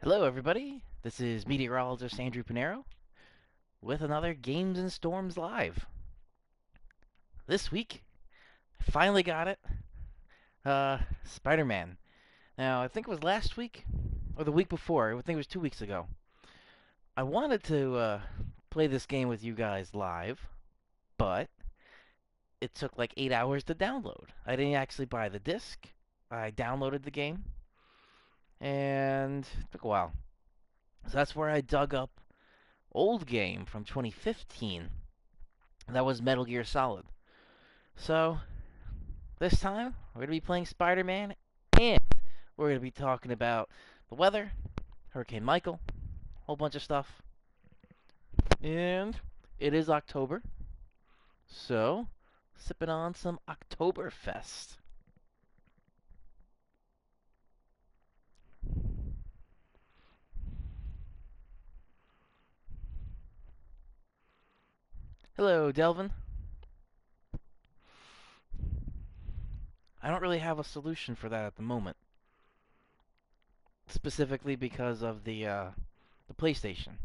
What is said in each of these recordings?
Hello, everybody. This is meteorologist Andrew Pinero with another Games and Storms Live. This week, I finally got it. Spider-Man. Now, I think it was last week or the week before. I think it was 2 weeks ago. I wanted to play this game with you guys live, but it took like 8 hours to download. I didn't actually buy the disc. I downloaded the game, and it took a while. So that's where I dug up old game from 2015. That was Metal Gear Solid. So, this time, we're going to be playing Spider-Man, and we're going to be talking about the weather, Hurricane Michael, a whole bunch of stuff. And it is October, so sipping on some Oktoberfest. Hello, Delvin. I don't really have a solution for that at the moment, specifically because of the PlayStation.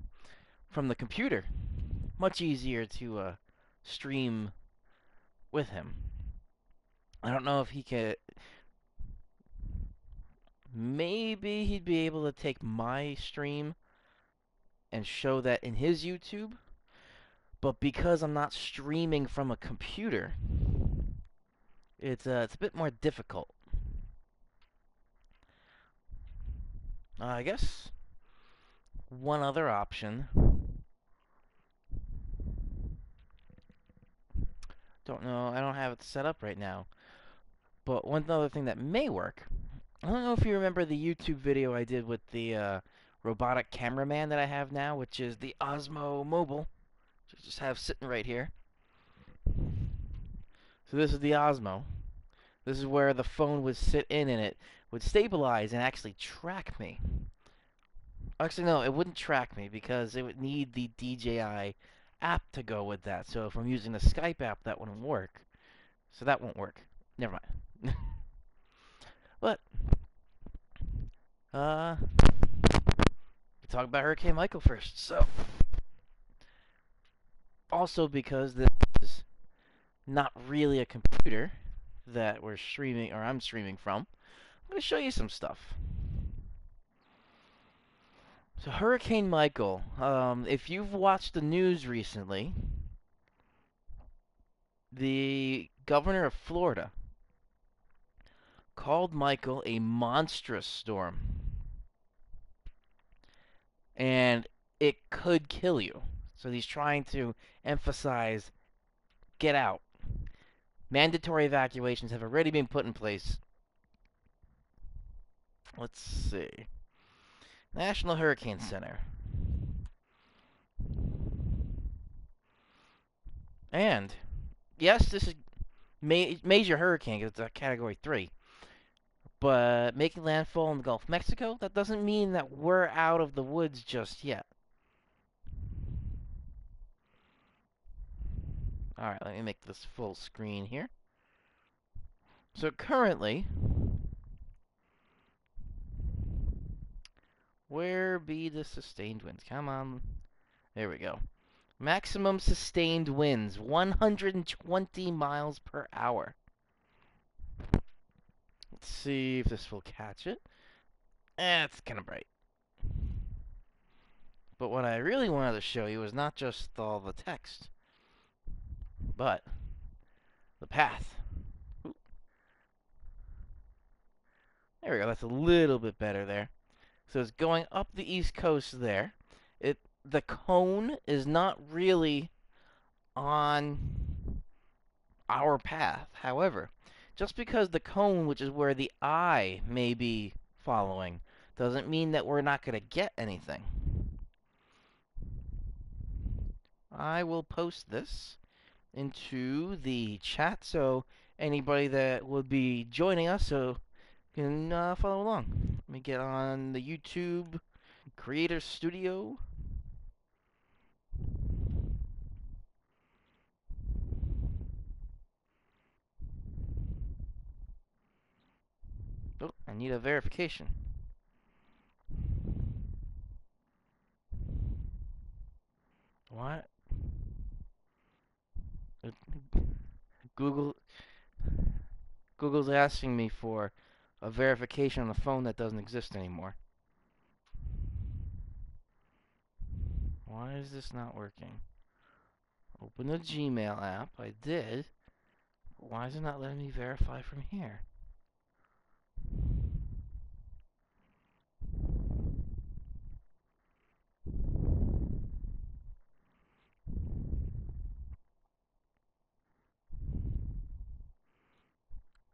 From the computer, much easier to stream with him. I don't know if he could. Maybe he'd be able to take my stream and show that in his YouTube, but because I'm not streaming from a computer, it's a bit more difficult. I guess one other option. Don't know. I don't have it set up right now. But one other thing that may work. I don't know if you remember the YouTube video I did with the robotic cameraman that I have now, which is the Osmo Mobile, which I just have sitting right here. So this is the Osmo. This is where the phone would sit in and it would stabilize and actually track me. Actually, no, it wouldn't track me because it would need the DJI app to go with that. So if I'm using the Skype app, that wouldn't work. So that won't work. Never mind. But, we talk about Hurricane Michael first. So, also because this is not really a computer that we're streaming, or I'm streaming from, I'm going to show you some stuff. So Hurricane Michael, if you've watched the news recently, the governor of Florida called Michael a monstrous storm, and it could kill you. So he's trying to emphasize get out. Mandatory evacuations have already been put in place. Let's see. National Hurricane Center. And, yes, this is major hurricane. It's a Category 3. But making landfall in the Gulf of Mexico, that doesn't mean that we're out of the woods just yet. Alright, let me make this full screen here. So currently, where be the sustained winds? Come on. There we go. Maximum sustained winds, 120 miles per hour. Let's see if this will catch it. It's kind of bright. But what I really wanted to show you is not just all the text, but the path. Ooh. There we go. That's a little bit better there. So it's going up the east coast there. The cone is not really on our path. However, just because the cone, which is where the eye may be following, doesn't mean that we're not going to get anything. I will post this into the chat so anybody that would be joining us can follow along. Let me get on the YouTube Creator Studio. Oh, I need a verification. What? Uh, Google Google's asking me for a verification on a phone that doesn't exist anymore. Why is this not working? Open the Gmail app. I did. But why is it not letting me verify from here?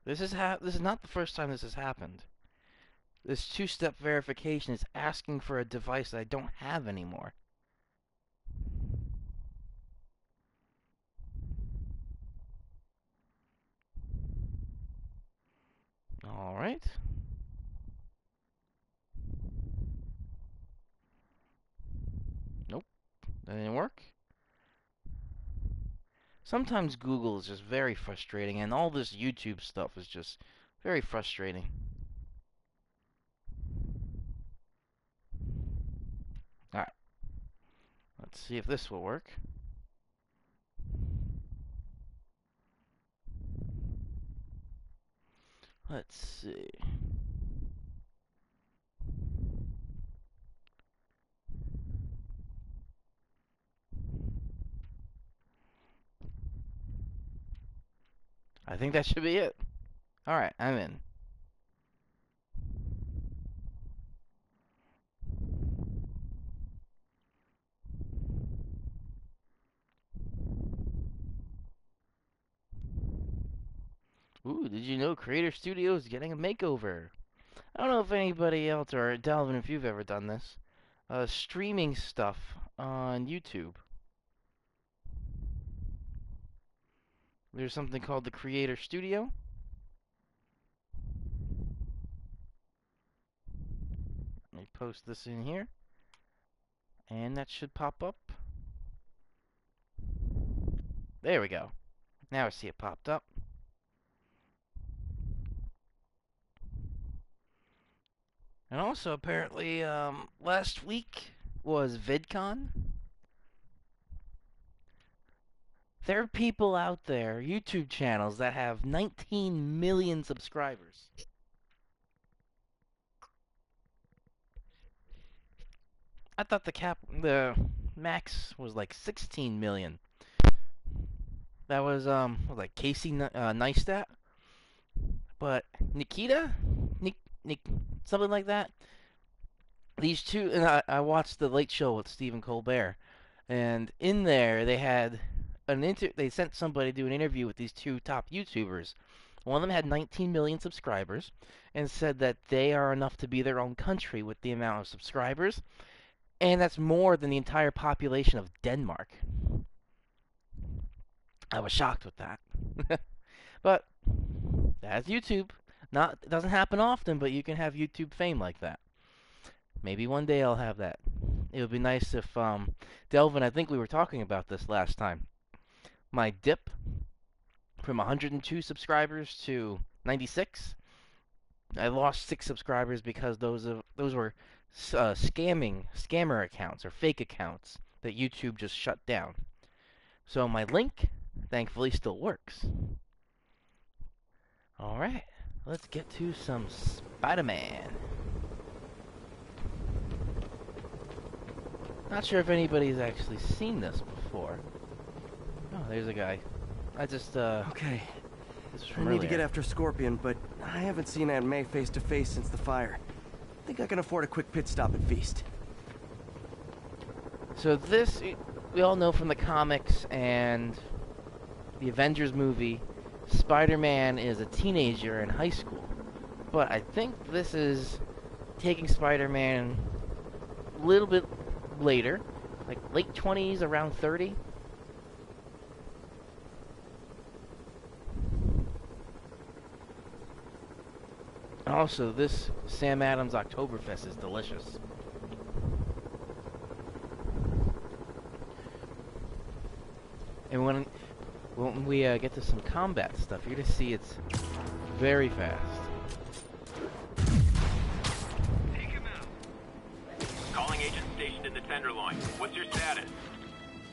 This is not the first time this has happened. This two-step verification is asking for a device that I don't have anymore. All right. Nope, that didn't work. Sometimes Google is just very frustrating, and all this YouTube stuff is just very frustrating. Alright, let's see if this will work. Let's see. I think that should be it. Alright, I'm in. Ooh, did you know Creator Studio is getting a makeover? I don't know if anybody else, or Delvin, if you've ever done this. Streaming stuff on YouTube. There's something called the Creator Studio. Let me post this in here. And that should pop up. There we go. Now I see it popped up. And also, apparently, last week was VidCon. There are people out there, YouTube channels, that have 19 million subscribers. I thought the max was like 16 million. That was like Casey Neistat, but Nikita, something like that. These two, and I watched the Late Show with Stephen Colbert, and in there they had they sent somebody to do an interview with these two top YouTubers. One of them had 19 million subscribers, and said that they are enough to be their own country with the amount of subscribers, and that's more than the entire population of Denmark. I was shocked with that. But that's YouTube. It doesn't happen often, but you can have YouTube fame like that. Maybe one day I'll have that. It would be nice if Delvin, I think we were talking about this last time. My dip from 102 subscribers to 96. I lost 6 subscribers because those were scammer accounts or fake accounts that YouTube just shut down. So my link, thankfully, still works. All right, let's get to some Spiderman. Not sure if anybody's actually seen this before. Oh, there's a guy. Okay. This I need to get after Scorpion, but I haven't seen Aunt May face to face since the fire. I think I can afford a quick pit stop at Feast. So this, we all know from the comics and the Avengers movie, Spider-Man is a teenager in high school. But I think this is taking Spider-Man a little bit later, like late 20s, around 30. Also, this Sam Adams Oktoberfest is delicious. And when we get to some combat stuff, you're gonna see it's very fast. Take him out. Calling agent stationed in the Tenderloin. What's your status?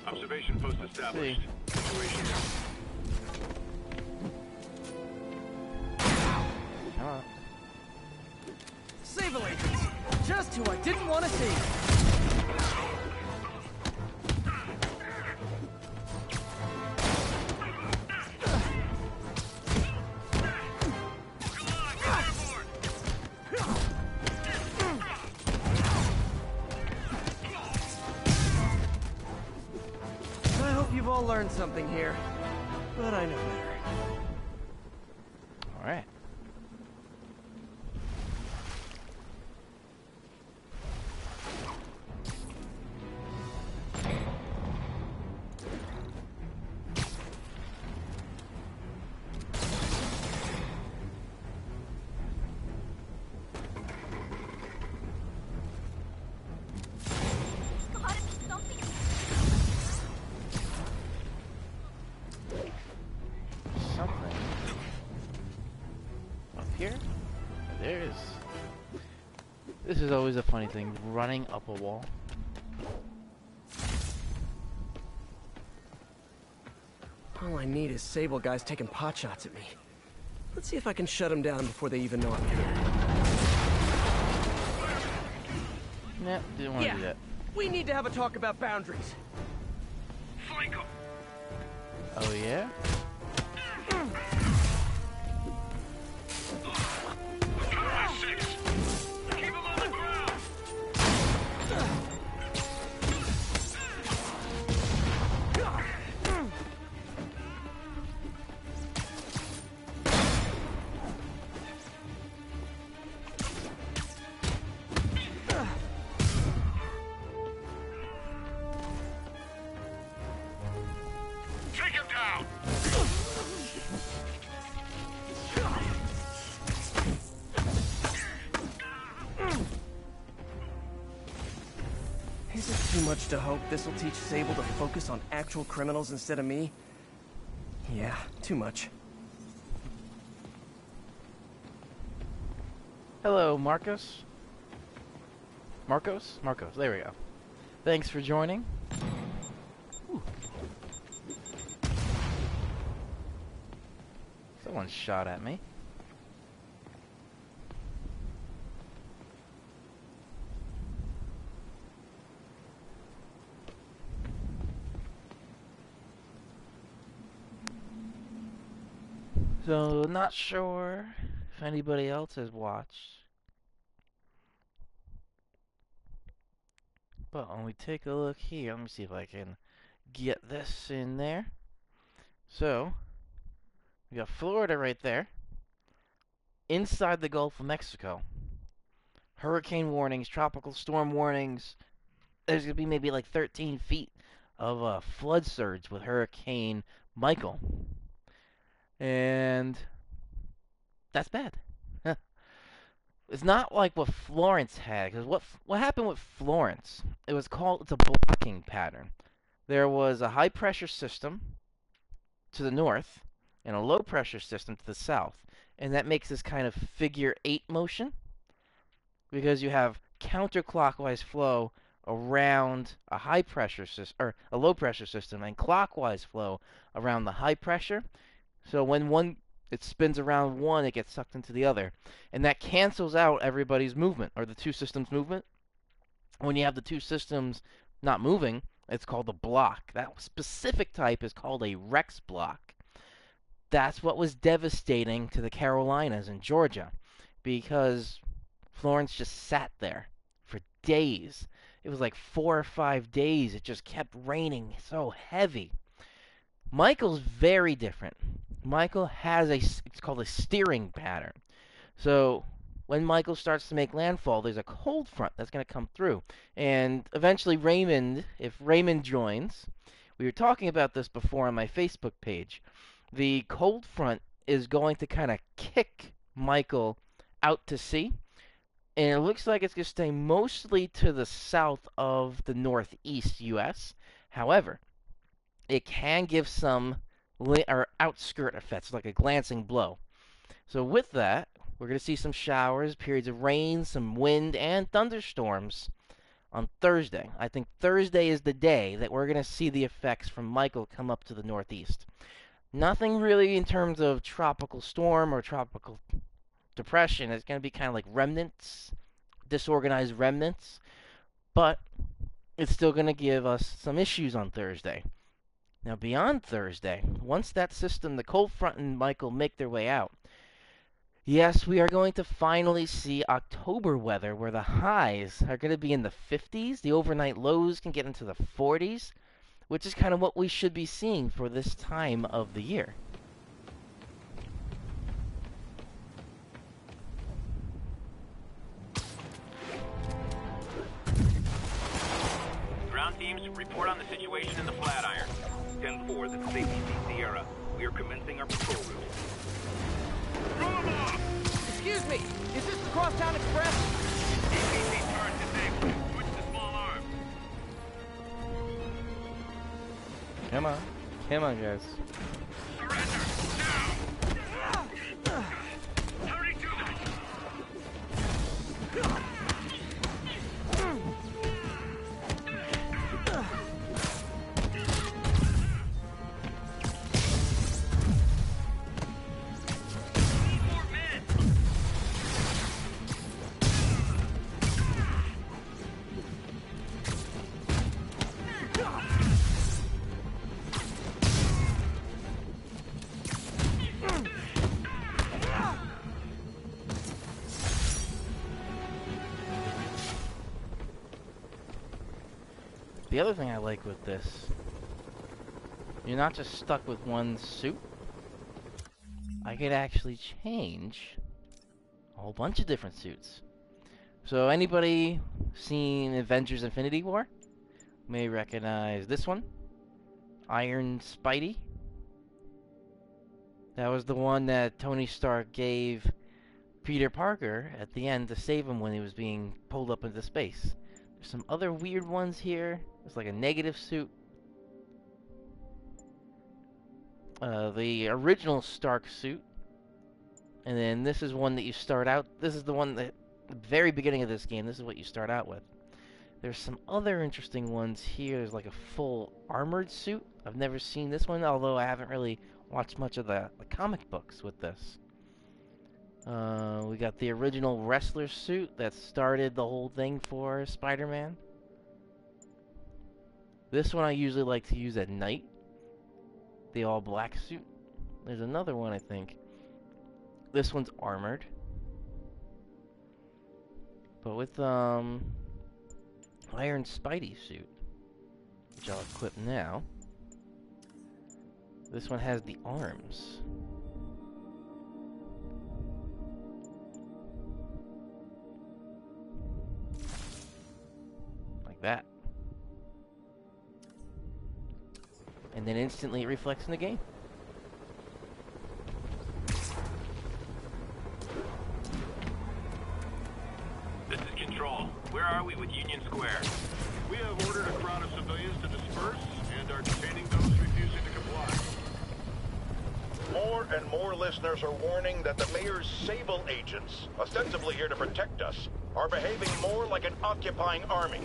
Observation post Let's see. established. Situation. Come on. Sable agents! Just who I didn't want to see! I hope you've all learned something here, but I know better. All right. Something up here? There is. This is always a funny thing, running up a wall. All I need is Sable guys taking pot shots at me. Let's see if I can shut them down before they even know I'm here. Nah, didn't want to do that. We need to have a talk about boundaries. Flank 'em. Oh yeah? Cover my 6. Keep 'em on the ground. Take him down. Is it too much to hope this will teach Sable to focus on actual criminals instead of me? Yeah, too much. Hello, Marcos. Marcos? Marcos, there we go. Thanks for joining. Ooh. Someone shot at me. So, not sure if anybody else has watched. But when we take a look here, let me see if I can get this in there. So, we got Florida right there. Inside the Gulf of Mexico. Hurricane warnings, tropical storm warnings. There's going to be maybe like 13 feet of flood surge with Hurricane Michael. And that's bad. It's not like what Florence had, because what happened with Florence? It's a blocking pattern. There was a high pressure system to the north and a low pressure system to the south, and that makes this kind of figure 8 motion because you have counterclockwise flow around a high pressure system or a low pressure system and clockwise flow around the high pressure. So when it spins around one, it gets sucked into the other. And that cancels out everybody's movement, or the two systems' movement. When you have the two systems not moving, it's called a block. That specific type is called a Rex block. That's what was devastating to the Carolinas and Georgia, because Florence just sat there for days. It was like 4 or 5 days. It just kept raining so heavy. Michael's very different. Michael has it's called a steering pattern. So when Michael starts to make landfall, there's a cold front that's going to come through. And eventually Raymond, if Raymond joins, we were talking about this before on my Facebook page. The cold front is going to kind of kick Michael out to sea. And it looks like it's going to stay mostly to the south of the northeast U.S. However, it can give some or outskirt effects, like a glancing blow. So with that, we're going to see some showers, periods of rain, some wind, and thunderstorms on Thursday. I think Thursday is the day that we're going to see the effects from Michael come up to the northeast. Nothing really in terms of tropical storm or tropical depression. It's going to be kind of like remnants, disorganized remnants, but it's still going to give us some issues on Thursday. Now, beyond Thursday, once that system, the cold front and Michael make their way out, yes, we are going to finally see October weather where the highs are going to be in the 50s. The overnight lows can get into the 40s, which is kind of what we should be seeing for this time of the year. Ground teams, report on the situation in the Flatiron. 10-4, this is APC Sierra. We are commencing our patrol route. Throw them off! Excuse me, is this the Crosstown Express? APC turret disabled. Switch to small arms. Come on. Come on, guys. Surrender! Now! Hurry to them! Need more men! The other thing I like with this, you're not just stuck with one suit. I could actually change a whole bunch of different suits. So anybody seen Avengers Infinity War may recognize this one, Iron Spidey. That was the one that Tony Stark gave Peter Parker at the end to save him when he was being pulled up into space. There's some other weird ones here. It's like a negative suit. The original Stark suit. And then this is one that you start out. This is the one that, the very beginning of this game, this is what you start out with. There's some other interesting ones here. There's like a full armored suit. I've never seen this one, although I haven't really watched much of the comic books with this. We got the original wrestler suit that started the whole thing for Spider-Man. This one I usually like to use at night. The all-black suit. There's another one, I think. This one's armored. But with, Iron Spidey suit, which I'll equip now. This one has the arms. Like that. And then instantly it reflects in the game. This is Control. Where are we with Union Square? We have ordered a crowd of civilians to disperse and are detaining those refusing to comply. More and more listeners are warning that the mayor's Sable agents, ostensibly here to protect us, are behaving more like an occupying army.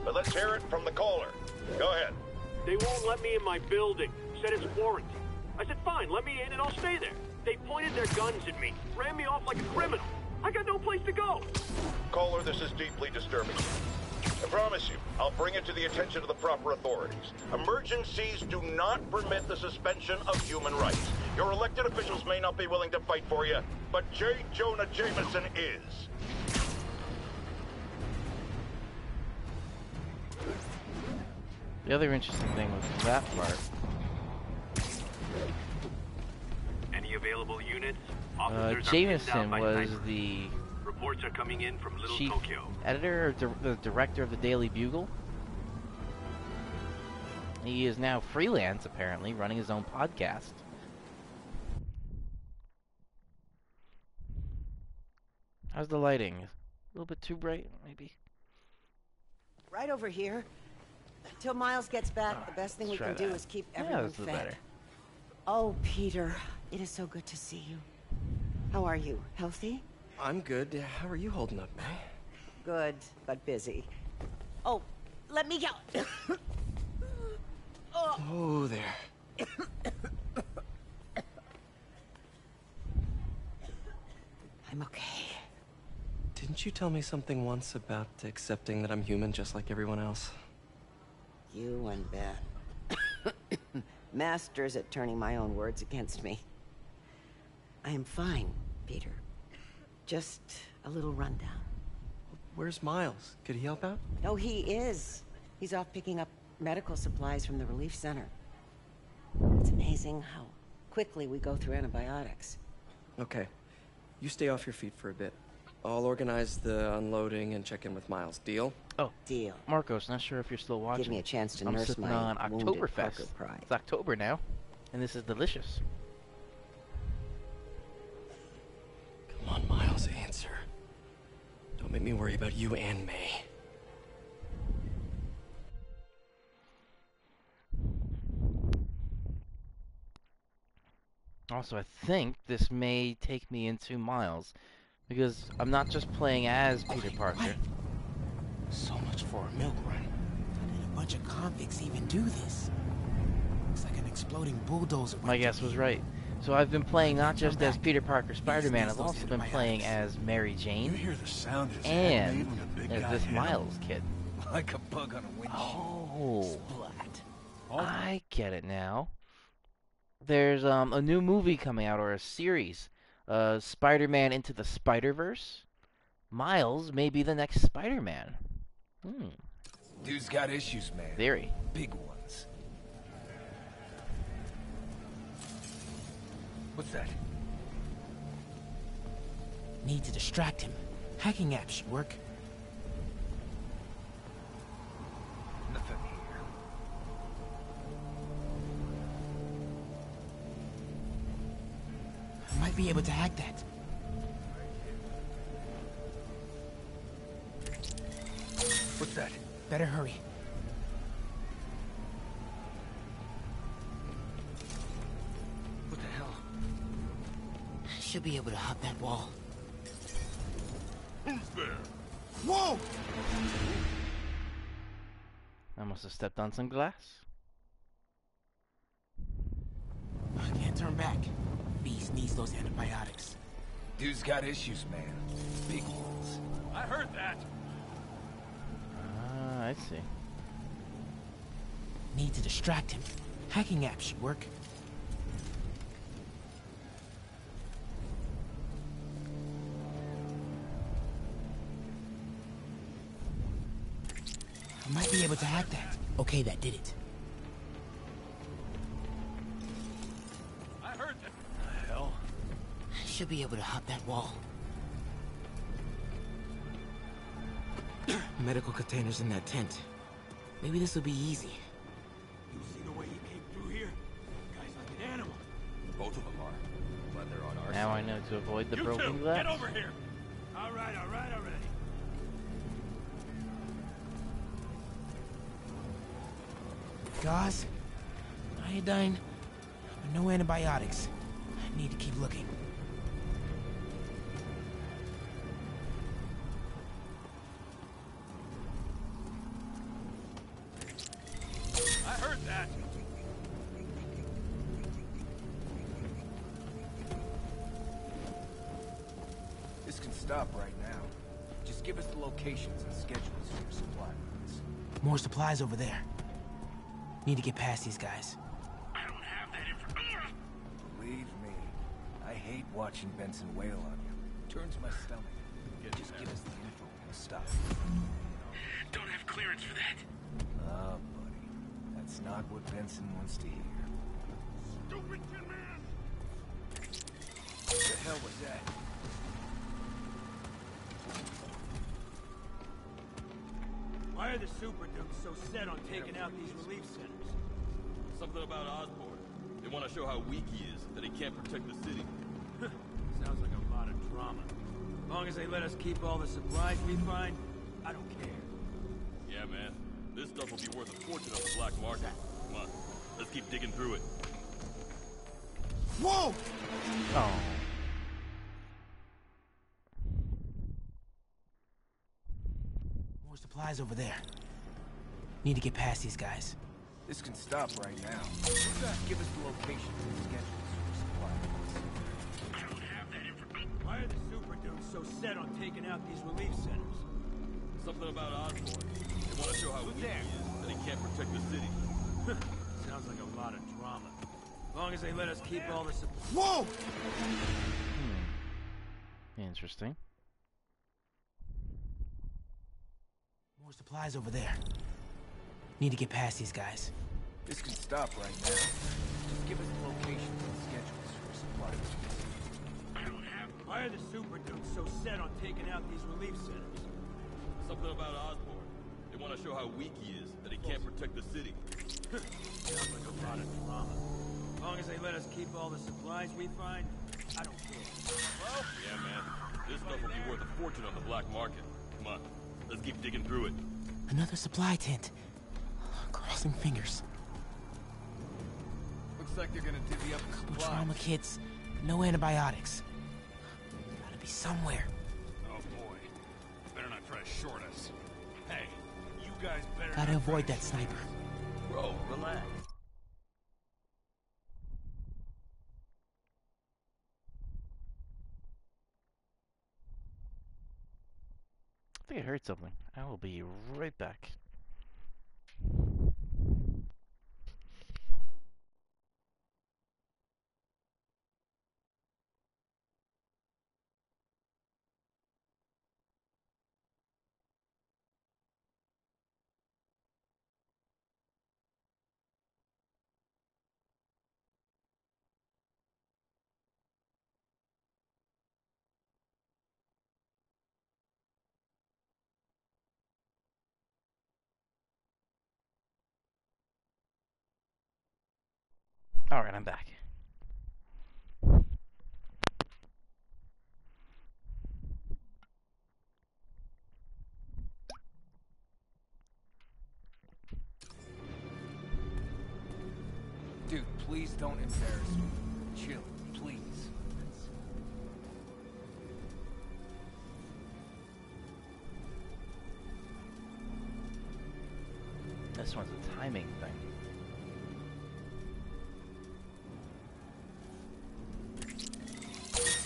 But let's hear it from the caller. Go ahead. They won't let me in my building. Said it's quarantine. I said, fine, let me in and I'll stay there. They pointed their guns at me, ran me off like a criminal. I got no place to go. Caller, this is deeply disturbing. I promise you, I'll bring it to the attention of the proper authorities. Emergencies do not permit the suspension of human rights. Your elected officials may not be willing to fight for you, but J. Jonah Jameson is. The other interesting thing with that part, Any available units? Officers are pinned Jameson down by was snipers. the Reports are coming in from Little chief Tokyo. editor, or the director of the Daily Bugle. He is now freelance, apparently, running his own podcast. How's the lighting? A little bit too bright, maybe? Right over here. Until Miles gets back, the best thing we let's can try do that. is keep Yeah, everyone this is fed. better. Oh, Peter, it is so good to see you. How are you? Healthy? I'm good. How are you holding up, May? Good, but busy. Oh, let me go. Oh, there. I'm okay. Didn't you tell me something once about accepting that I'm human just like everyone else? You and Beth. Masters at turning my own words against me. I am fine, Peter. Just a little rundown. Where's Miles? Could he help out? Oh, he is. He's off picking up medical supplies from the relief center. It's amazing how quickly we go through antibiotics. Okay. You stay off your feet for a bit. I'll organize the unloading and check in with Miles. Deal? Oh, Deal. Marcos, not sure if you're still watching. Give me a chance to I'm nurse sipping my on wounded Oktoberfest. Parker pride. It's October now, and this is delicious. Come on, Miles, answer. Don't make me worry about you and May. Also, I think this may take me into Miles, because I'm not just playing as Peter Parker. So much for a milk run. How did a bunch of convicts even do this? Looks like an exploding bulldozer. My guess was right. So I've been playing not just as Peter Parker Spider-Man, I've also been playing as Mary You Jane hear the sound it's and made when a big as guy this hit him? Miles kid. Like a bug on a windshield. Oh, Splat. I get it now. There's a new movie coming out, or a series, Spider-Man Into the Spider-Verse. Miles may be the next Spider-Man. Dude's got issues, man. Theory. Big ones. What's that? Need to distract him. Hacking apps should work. Nothing here. I might be able to hack that. What's that? Better hurry. What the hell? Should be able to hop that wall. Who's there? Whoa! I must have stepped on some glass. I can't turn back. Beast needs those antibiotics. Dude's got issues, man. Big ones. I heard that. Ah, I see. Need to distract him. Hacking apps should work. I might be able to hack that. Okay, that did it. I heard that. The hell? Should be able to hop that wall. Medical containers in that tent. Maybe this will be easy. You see the way he came through here? Guy's like an animal. Both of them are. But they're on our Now side. I know to avoid the You broken two, glass. get over here. All right already. Gauze, iodine, no antibiotics. I need to keep looking. I heard that. This can stop right now. Just give us the locations and schedules for your supply runs. More supplies over there. Need to get past these guys. I don't have that information. Believe me, I hate watching Benson wail on you. Turns my stomach. Just give us the info and we'll stop. Don't have clearance for that. Ah, buddy. That's not what Benson wants to hear. Stupid Tin Man. What the hell was that? Why are the super dukes so set on taking out these relief centers? Something about Osborn. They want to show how weak he is, that he can't protect the city. Sounds like a lot of drama. As long as they let us keep all the supplies we find, I don't care. Yeah, man. This stuff will be worth a fortune on the black market. Come on, let's keep digging through it. Whoa! Oh. More supplies over there. Need to get past these guys. This can stop right now. Just give us the location and schedules for supply. I don't have that information. Why are the super dudes so set on taking out these relief centers? Something about Osborn. They want to show how weak he is, that he can't protect the city. Sounds like a lot of drama. As long as they let us keep all the supplies. Whoa! Interesting. More supplies over there. Need to get past these guys. This can stop right now. Just give us the location and schedules for supply. I don't have. Why are the super dudes so set on taking out these relief centers? Something about Osborn. They want to show how weak he is, that he can't protect the city. Sounds like a lot of drama. As long as they let us keep all the supplies we find, I don't care. Well, yeah, man. This stuff will be worth a fortune on the black market. Come on, let's keep digging through it. Another supply tent. Crossing fingers. Looks like they're gonna divvy up the Couple supplies. trauma kits. No antibiotics. Gotta be somewhere. Oh boy. Better not try to short us. Hey, you guys better. Gotta avoid that sniper. Bro, relax. I think I heard something. I will be right back. Alright, I'm back. Dude, please don't embarrass me. Chill, please. This one's a timing thing.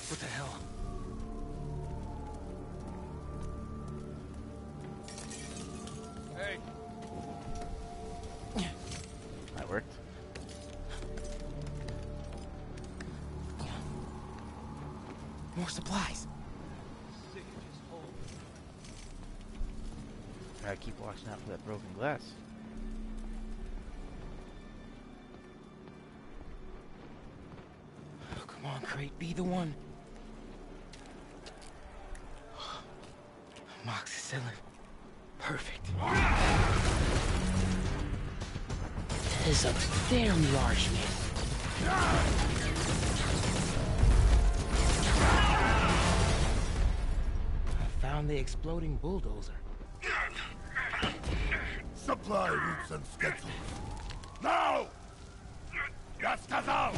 What the hell? Hey, That worked. More supplies. Gotta keep watching out for that broken glass. Oh, come on, Crate, be the one. Amoxicillin. Perfect. That is a damn large man. I found the exploding bulldozer. Supply routes and schedules. Now! Я сказал!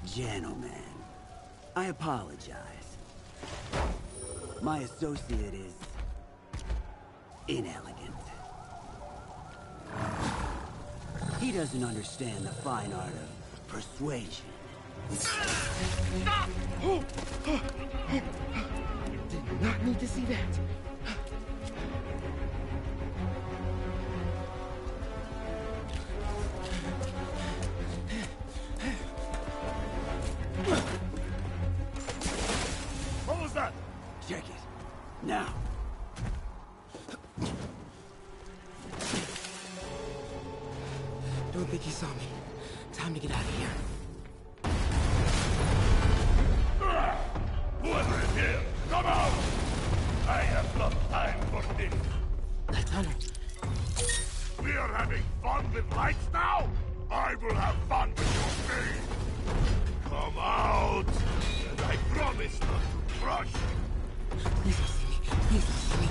Gentlemen, I apologize. My associate is inelegant. He doesn't understand the fine art of persuasion. Did not need to see that. What was that? Check it. Now. Don't think he saw me. Time to get out of here. Whoever is here, come out! I have no time for this. That tunnel. We are having fun with lights now? I will have fun with your game. Come out, and I promise not to crush. Please don't see me. Please don't see me.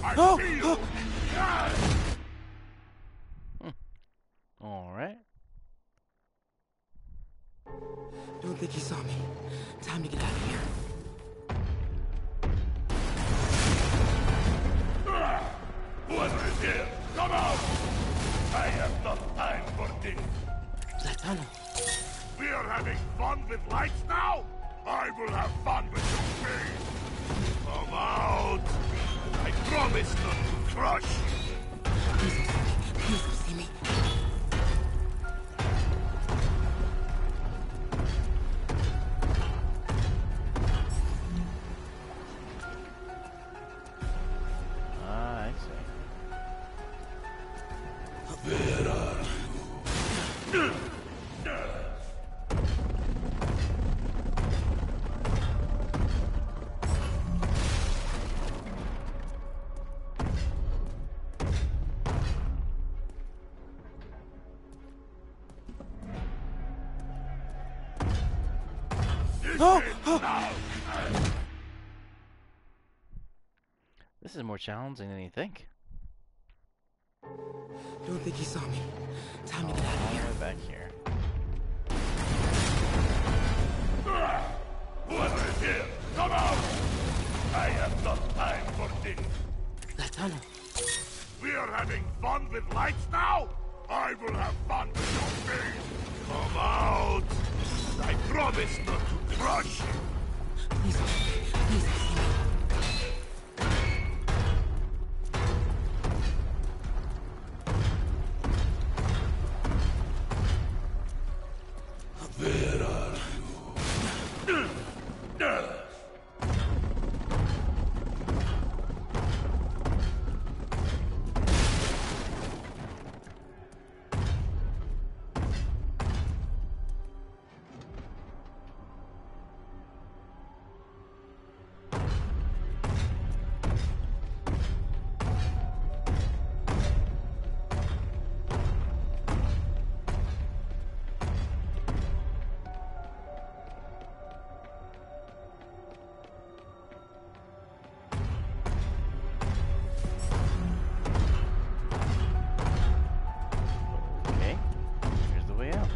I see you! Alright. Don't think he saw me. Time to get out of here. promise not to crush you. Please don't see me. I see. Where are you? This is more challenging than you think. Don't think he saw me. Time to get out of All here. the way back here. Whoever is here, come out! I have not time for this. That tunnel. We are having fun with lights now? I will have fun with your face. Come out! I promise not to crush you. Please don't see me. Where are you? Okay. Here's the way out.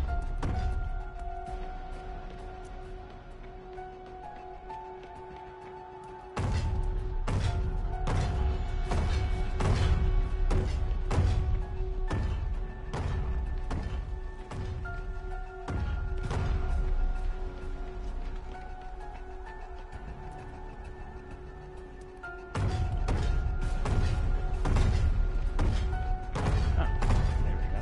Oh, there we go.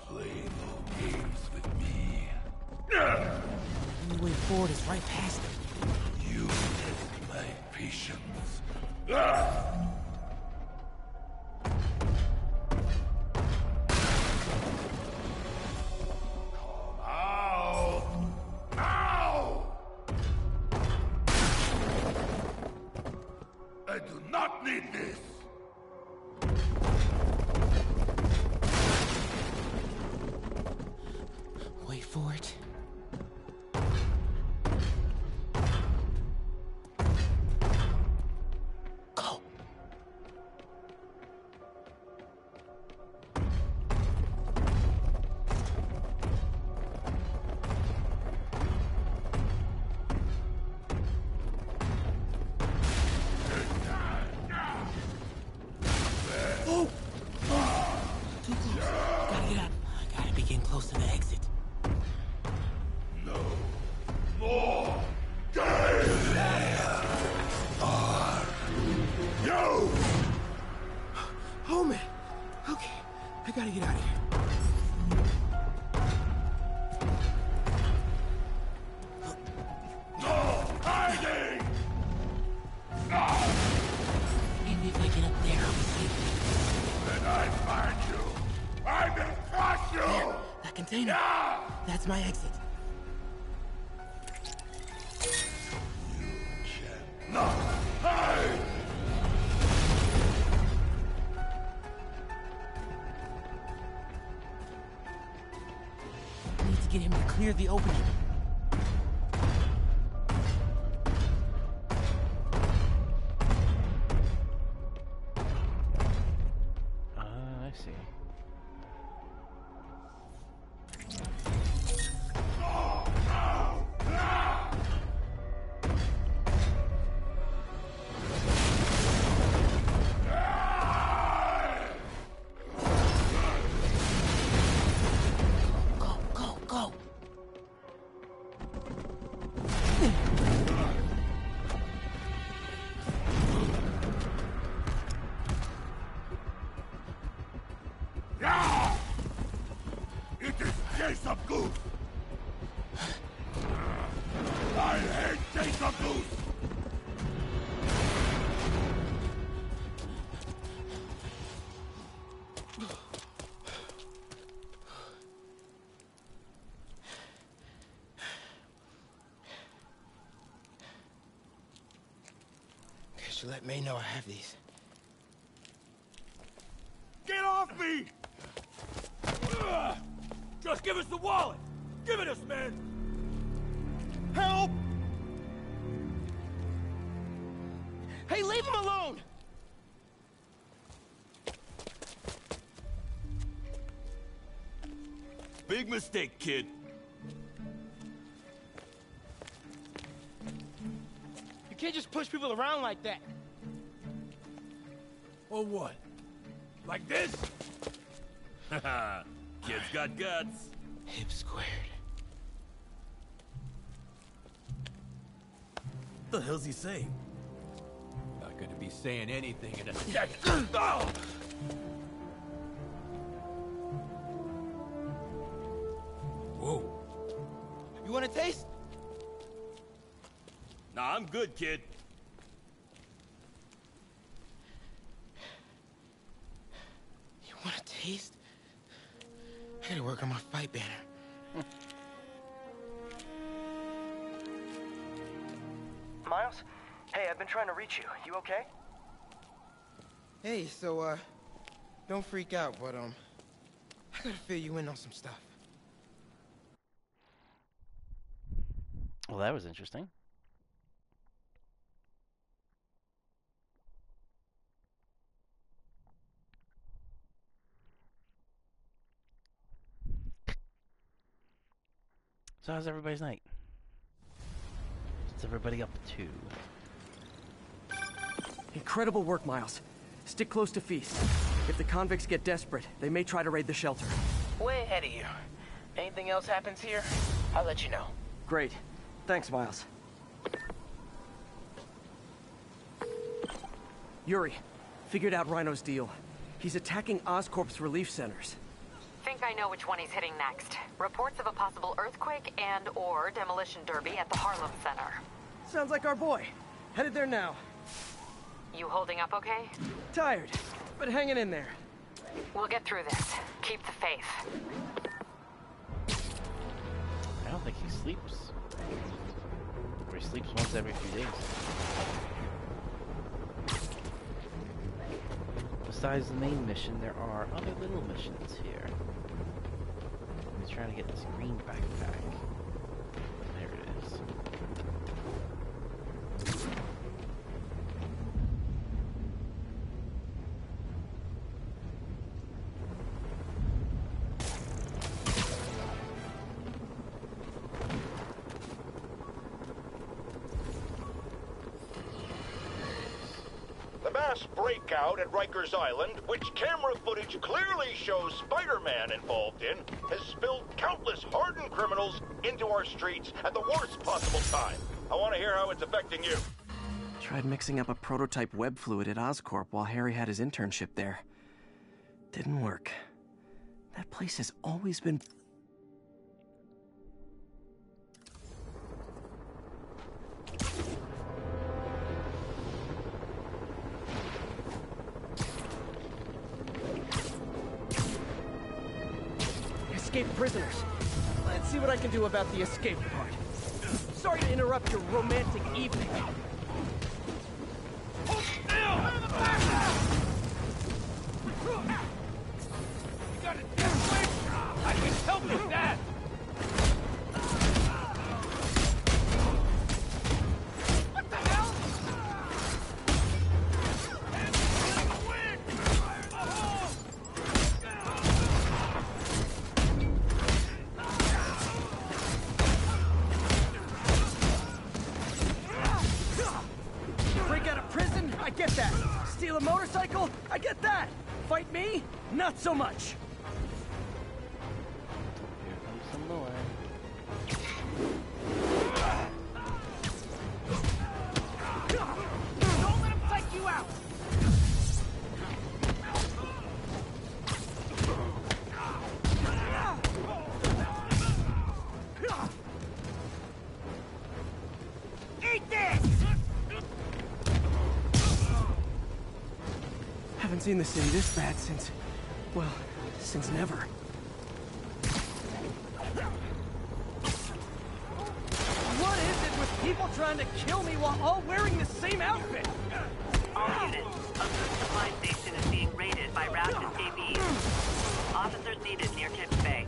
Play no games with me. The only way forward is right past him. You test my patience. Come out! Now! I do not need this! Wait for it. Go. Oh! Too close. Gotta get out. I gotta be getting close to the exit. No more games! Are you? Oh man. Okay. I gotta get out of here. No hiding! Maybe if I get up there, I'll be safe. When I find you, I will crush you! That container. Yeah! That's my exit. No! Hide! I need to get him to clear the opening. I see. Go, go. Yeah! It is Jason Goose! I hate Jason Goose! Could you let May know I have these? Get off me! Just give us the wallet! Give it us, man! Help! Hey, leave him alone! Big mistake, kid. You can't just push people around like that. Or what? Like this? Haha. Kid's got guts. Hip squared. What the hell's he saying? Not gonna be saying anything in a second. Oh! Whoa. You want a taste? Nah, I'm good, kid. You want a taste? I gotta work on my fight banner. Miles? Hey, I've been trying to reach you. You okay? Hey, so, don't freak out, but, I gotta fill you in on some stuff. Well, that was interesting. So how's everybody's night? What's everybody up to? Incredible work, Miles. Stick close to Feast. If the convicts get desperate, they may try to raid the shelter. Way ahead of you. Anything else happens here, I'll let you know. Great. Thanks, Miles. Yuri, figured out Rhino's deal. He's attacking Oscorp's relief centers. Think I know which one he's hitting next. Reports of a possible earthquake and/or demolition derby at the Harlem Center. Sounds like our boy. Headed there now. You holding up okay? Tired, but hanging in there. We'll get through this. Keep the faith. I don't think he sleeps. Or he sleeps once every few days. Besides the main mission, there are other little missions here. He's trying to get this green backpack. There it is. The mass breakout at Rikers Island, which camera footage clearly shows Spider-Man involved in, has spilled countless hardened criminals into our streets at the worst possible time. I want to hear how it's affecting you. Tried mixing up a prototype web fluid at Oscorp while Harry had his internship there. Didn't work. That place has always been... Escaped prisoners. Let's see what I can do about the escape part. Sorry to interrupt your romantic evening. Hold still! You got a death wish? I can help with that! What the hell? Break out of prison? I get that. Steal a motorcycle? I get that. Fight me? Not so much. Here comes some more. Don't let him take you out! haven't seen the city this bad since... well, since never. What is it with people trying to kill me while all wearing the same outfit? All units, a food supply station is being raided by raft escapees. Officers needed near Tips Bay.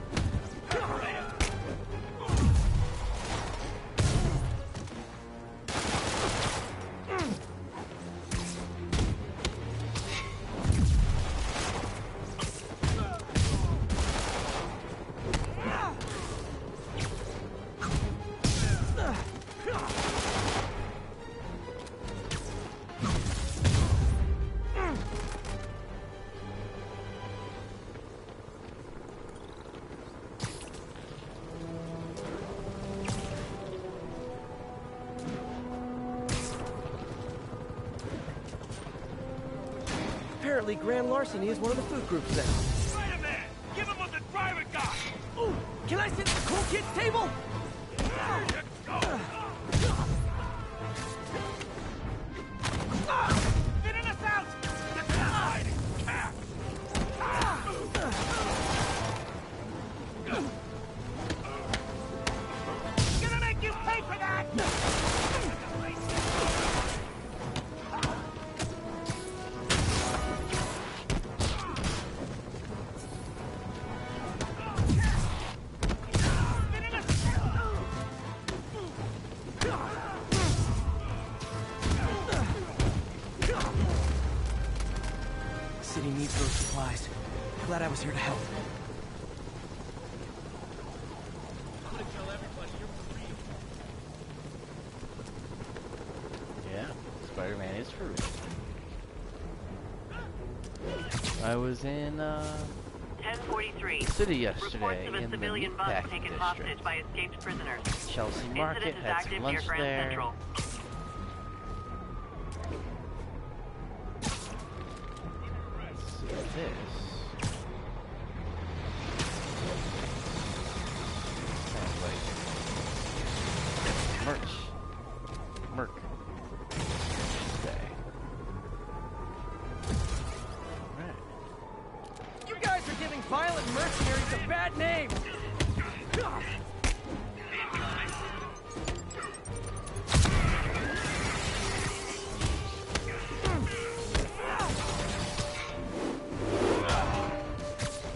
Apparently, grand larceny is one of the food groups now. Spiderman! Give him what the driver got! Ooh, can I sit at the cool kids table? Fitting us out! Get to the hiding cat! Gonna make you pay for that! City needs those supplies. Glad I was here to help. Yeah, Spider-Man is for real. I was in 1043. city yesterday Reports of a in the civilian bus meatpacking taken district. hostage by escaped prisoners. Chelsea Market, Incident is had active some near lunch Grand there. Central. Let's see this. Sounds like merch. Merc. Okay. Alright. You guys are giving violent mercenaries a bad name!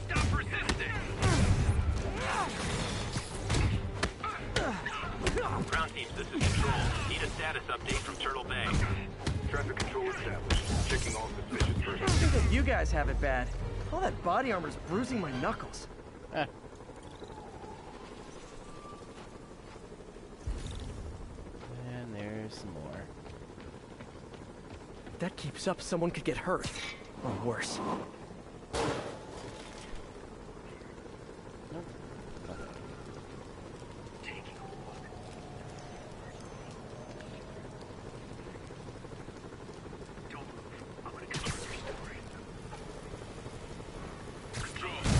Stop resisting! Ground teams, this is Control. Need a status update from Turtle Bay. Traffic control established. Checking all suspicious I persons. think that you guys have it bad. All that body armor's bruising my knuckles. Ah. And there's some more. If that keeps up, someone could get hurt. Or worse.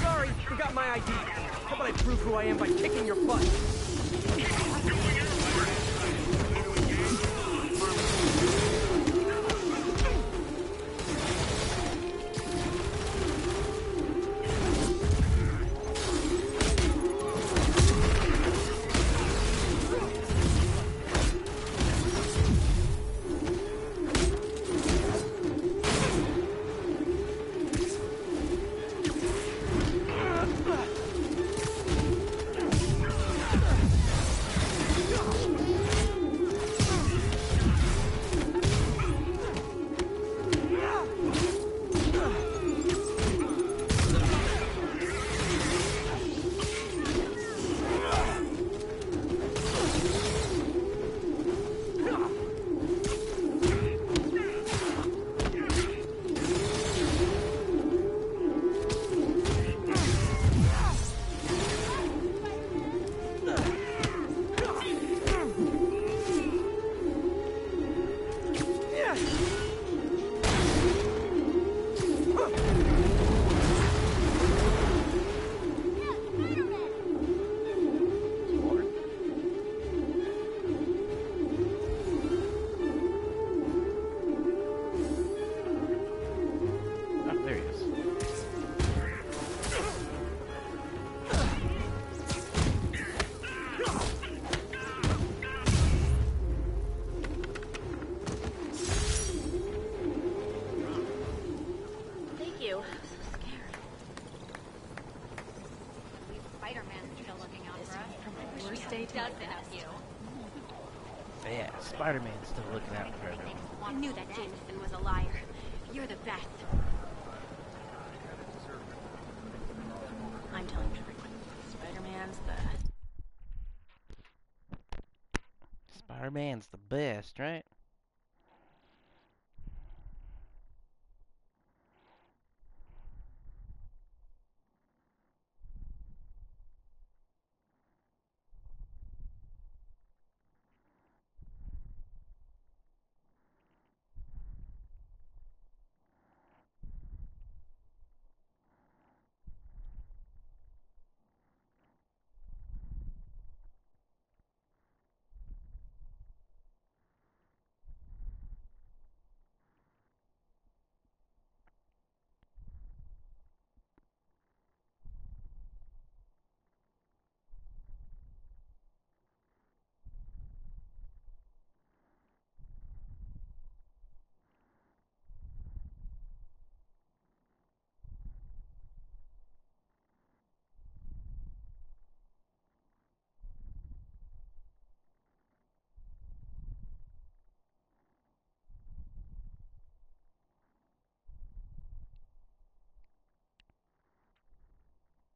Sorry, forgot my ID. How about I prove who I am by kicking your butt? Spider-Man's still looking out for us. From my worst day to Does my it best. of you? Yeah, Spider-Man's still looking out for everyone. I knew that Jameson was a liar. You're the best. I'm telling everyone. Spider-Man's the... Spider-Man's the best, right?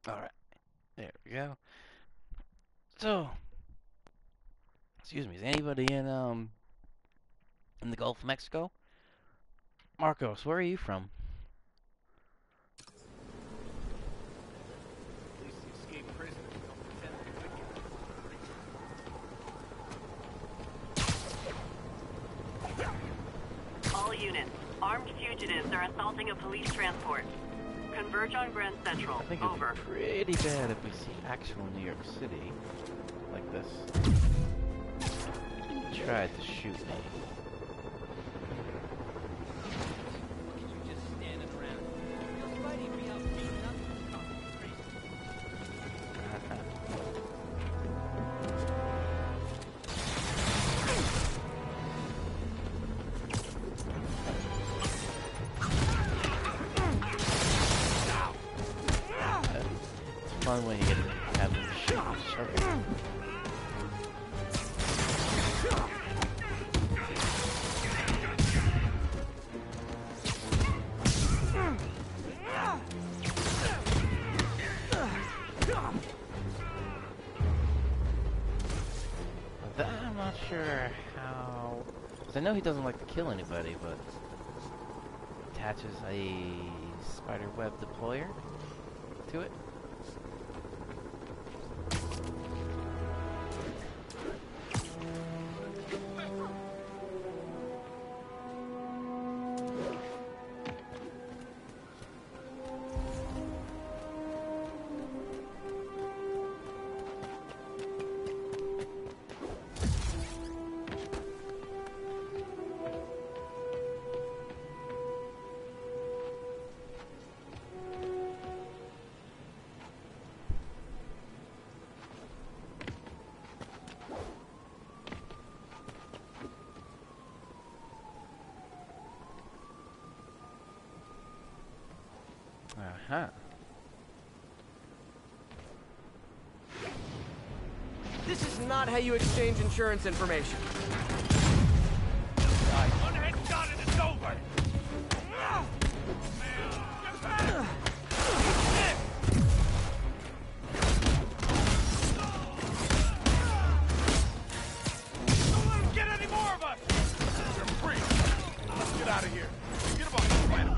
Alright, there we go. So, excuse me, is anybody in the Gulf of Mexico? Marcos, where are you from? At least the escaped prisoners don't pretend they're wicked. All units. Armed fugitives are assaulting a police transport. Converge on Grand Central. I think it'd Over. be pretty bad if we see actual New York City like this. He tried to shoot me. You're just standing around. Your Spidey be out beating up the cops and It's fun when you get to have them shoot each other. That I'm not sure how... 'cause I know he doesn't like to kill anybody, but... attaches a spider web deployer to it. Uh-huh. This is not how you exchange insurance information. One head shot and it's over! Don't let him get any more of us! You're free! Let's get out of here. Get him on, Spider-Man.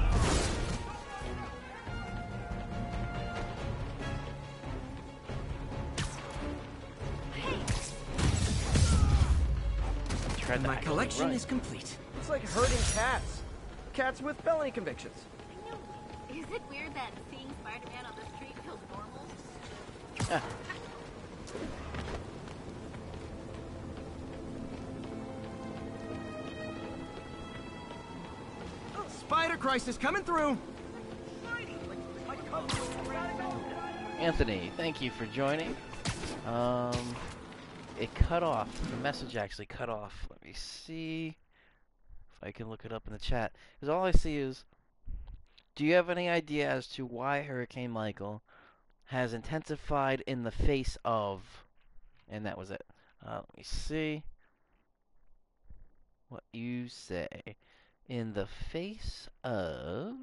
And my collection is complete. It's like herding cats. Cats with felony convictions. Is it weird that seeing Spider-Man on the street feels normal? Spider Crisis coming through. Anthony, thank you for joining. It cut off. The message actually cut off. Let me see if I can look it up in the chat. Because all I see is, do you have any idea as to why Hurricane Michael has intensified in the face of, and that was it. Let me see what you say. In the face of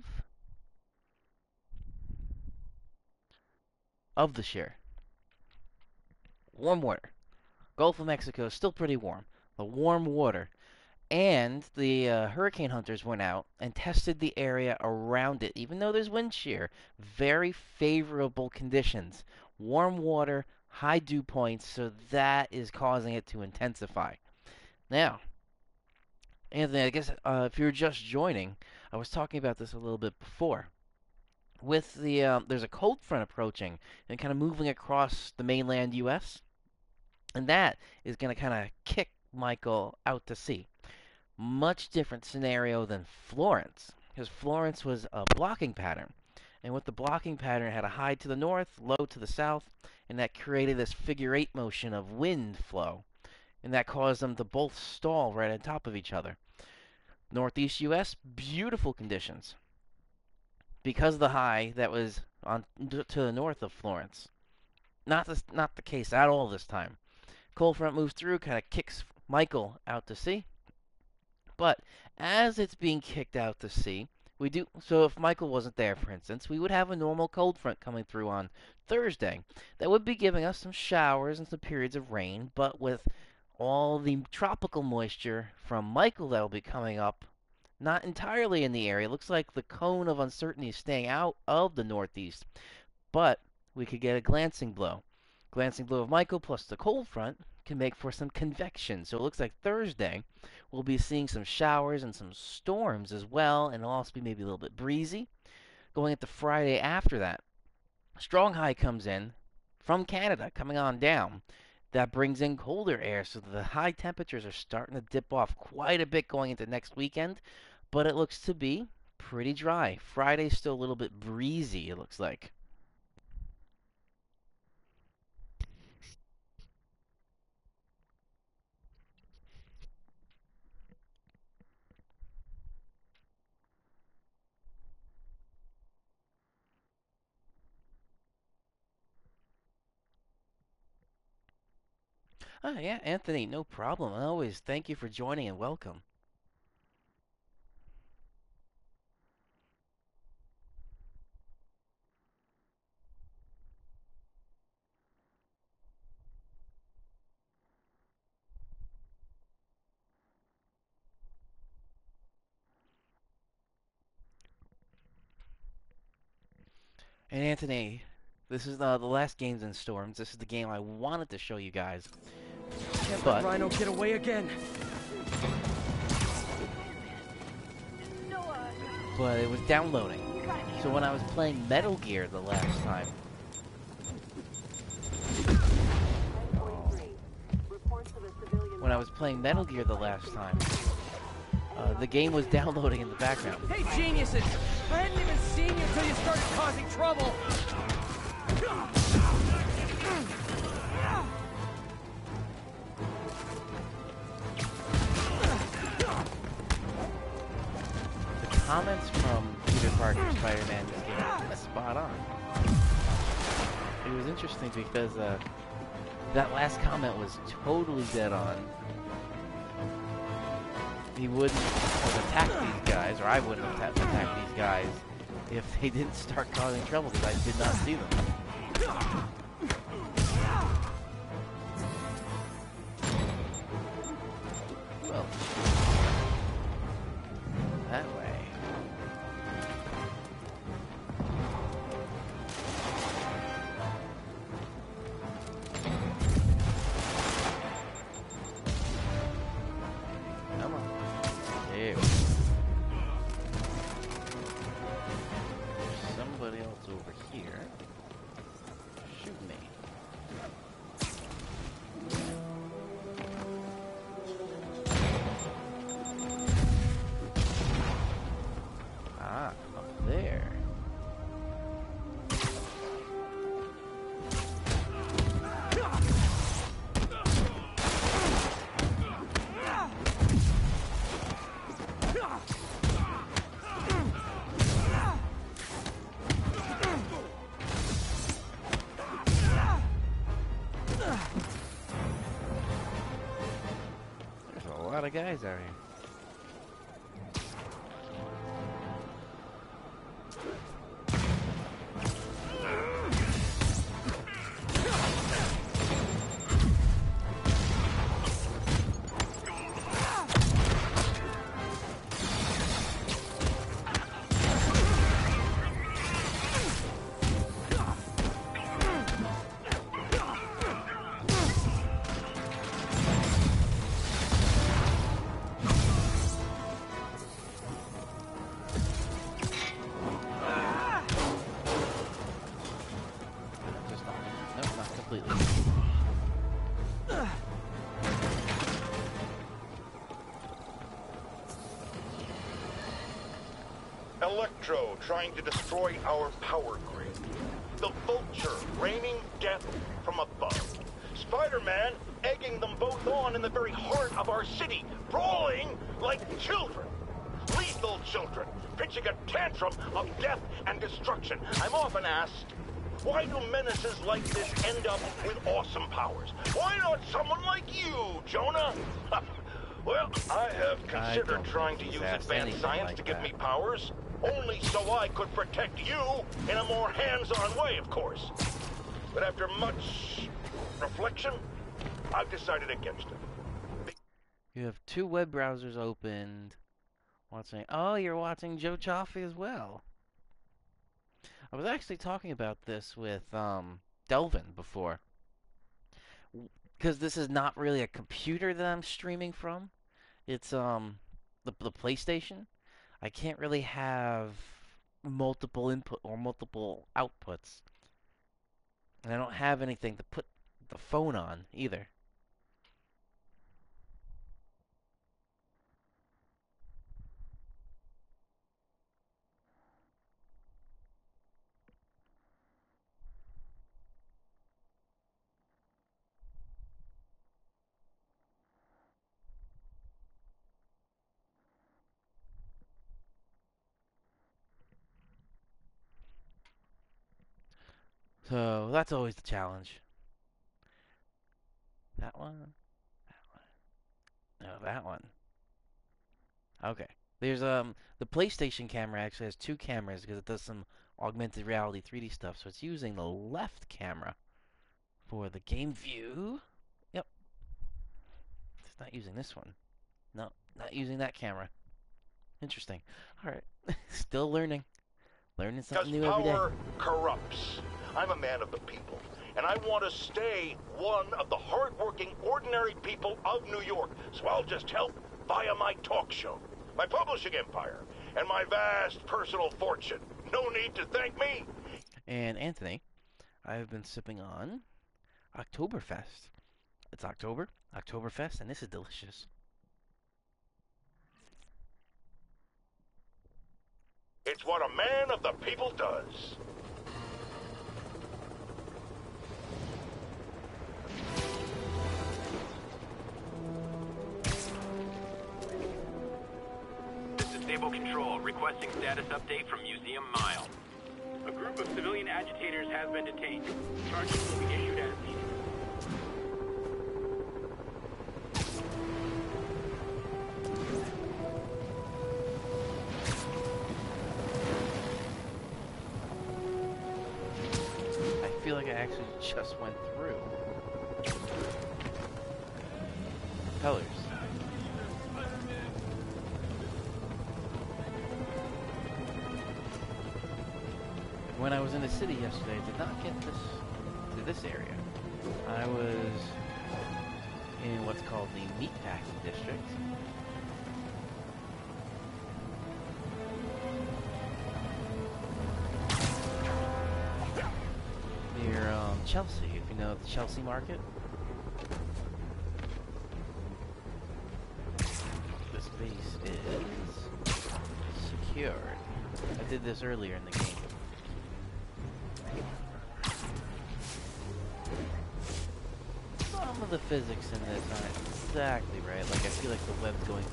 the shear. Warm water. Gulf of Mexico is still pretty warm. The warm water. And the hurricane hunters went out and tested the area around it. Even though there's wind shear, very favorable conditions. Warm water, high dew points, so that is causing it to intensify. Now, Anthony, I guess if you're just joining, I was talking about this a little bit before. With the there's a cold front approaching and kind of moving across the mainland U.S., and that is going to kind of kick Michael out to sea. Much different scenario than Florence, because Florence was a blocking pattern. And with the blocking pattern, it had a high to the north, low to the south, and that created this figure eight motion of wind flow. And that caused them to both stall right on top of each other. Northeast U.S., beautiful conditions. Because of the high that was on to the north of Florence. Not the case at all this time. Cold front moves through, kind of kicks Michael out to sea. But as it's being kicked out to sea, so if Michael wasn't there, for instance, we would have a normal cold front coming through on Thursday. That would be giving us some showers and some periods of rain, but with all the tropical moisture from Michael that will be coming up, not entirely in the area. It looks like the cone of uncertainty is staying out of the northeast, but we could get a glancing blow. Glancing blow of Michael plus the cold front can make for some convection. So it looks like Thursday we'll be seeing some showers and some storms as well, and it'll also be maybe a little bit breezy. Going into Friday after that, strong high comes in from Canada, coming on down. That brings in colder air, so the high temperatures are starting to dip off quite a bit going into next weekend, but it looks to be pretty dry. Friday's still a little bit breezy, it looks like. Oh, yeah, Anthony, no problem. Always thank you for joining and welcome. And Anthony, this is the last Games and Storms. This is the game I wanted to show you guys. Can't let Rhino get away again. But it was downloading. So when I was playing Metal Gear the last time, the game was downloading in the background. Hey, geniuses! I hadn't even seen you until you started causing trouble! The comments from Peter Parker's Spider-Man this game are spot on. It was interesting because that last comment was totally dead on. He wouldn't have attacked these guys, or I wouldn't have attacked these guys if they didn't start causing trouble, because I did not see them. Well, that way. Come on. There. There's somebody else over here. There's a lot of guys out here. Electro trying to destroy our power grid. The Vulture raining death from above. Spider-Man egging them both on in the very heart of our city, brawling like children. Lethal children, pitching a tantrum of death and destruction. I'm often asked, why do menaces like this end up with awesome powers? Why not someone like you, Jonah? Well, I have considered trying to use advanced science to give me powers, only so I could protect you in a more hands-on way, of course. But after much reflection, I've decided against it. You have 2 web browsers opened. Watching. Oh, you're watching Joe Chaffee as well. I was actually talking about this with Delvin before. Because this is not really a computer that I'm streaming from. It's the PlayStation. I can't really have multiple input or multiple outputs. And I don't have anything to put the phone on either. So that's always the challenge. That one. No, that one. Okay. There's the PlayStation camera actually has 2 cameras because it does some augmented reality 3D stuff. So it's using the left camera for the game view. Yep. It's not using this one. No, not using that camera. Interesting. All right. Still learning. Learning something new every day. Because power corrupts. I'm a man of the people, and I want to stay one of the hard-working, ordinary people of New York. So I'll just help via my talk show, my publishing empire, and my vast personal fortune. No need to thank me. And Anthony, I've been sipping on Oktoberfest. It's October, Oktoberfest, and this is delicious. It's what a man of the people does. This is Stable Control, requesting status update from Museum Mile. A group of civilian agitators has been detained. Charges will be issued as needed. I feel like I actually just went through. Colors. When I was in the city yesterday, I did not get to this area. I was in what's called the Meatpacking District. Near Chelsea, if you know the Chelsea Market. This base is secured. I did this earlier in the game. Some of the physics in this aren't exactly right. Like, I feel like the web's going to...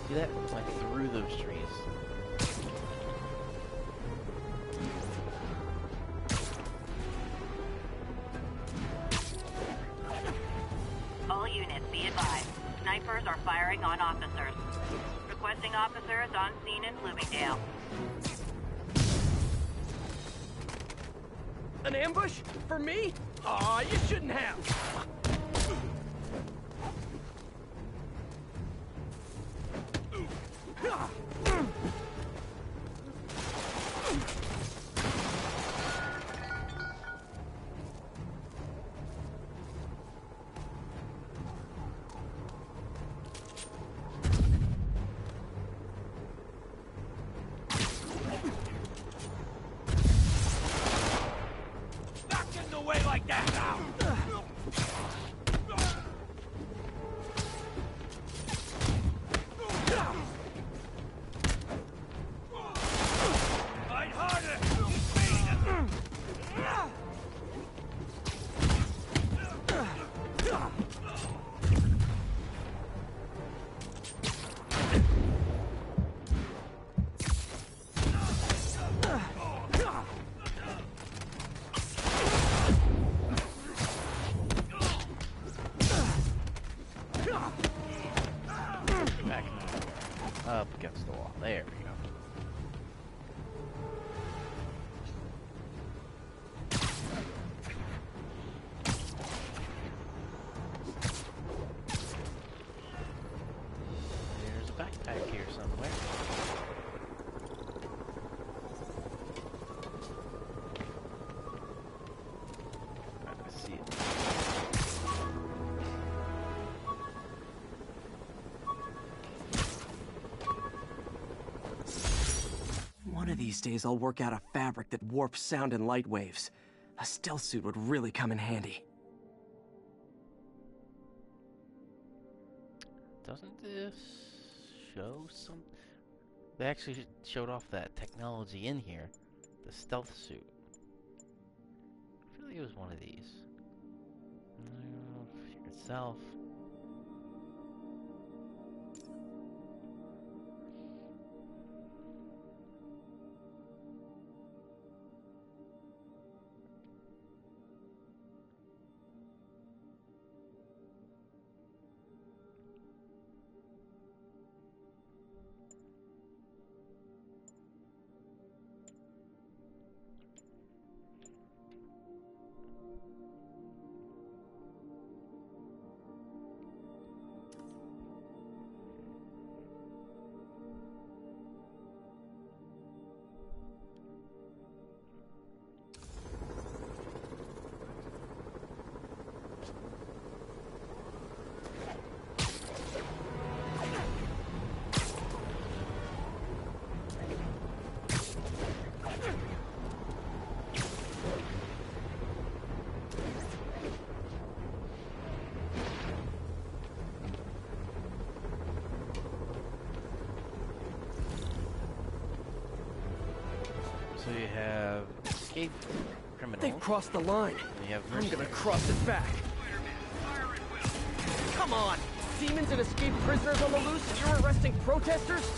See that? Went through those trees. firing on officers. Requesting officers on scene in Bloomingdale. An ambush? For me? Aw, you shouldn't have. Not getting away like that now! Fight harder! Back now. Up against the wall. There we go. There's a backpack here somewhere. I see it. One of these days I'll work out a fabric that warps sound and light waves. A stealth suit would really come in handy. Doesn't this show some... They actually showed off that technology in here. The stealth suit. I feel like it was one of these. Figure itself. So you have escaped criminals. They've crossed the line. And you have I'm gonna mercenaries. cross it back. Come on! Demons and escaped prisoners on the loose, and you're arresting protesters?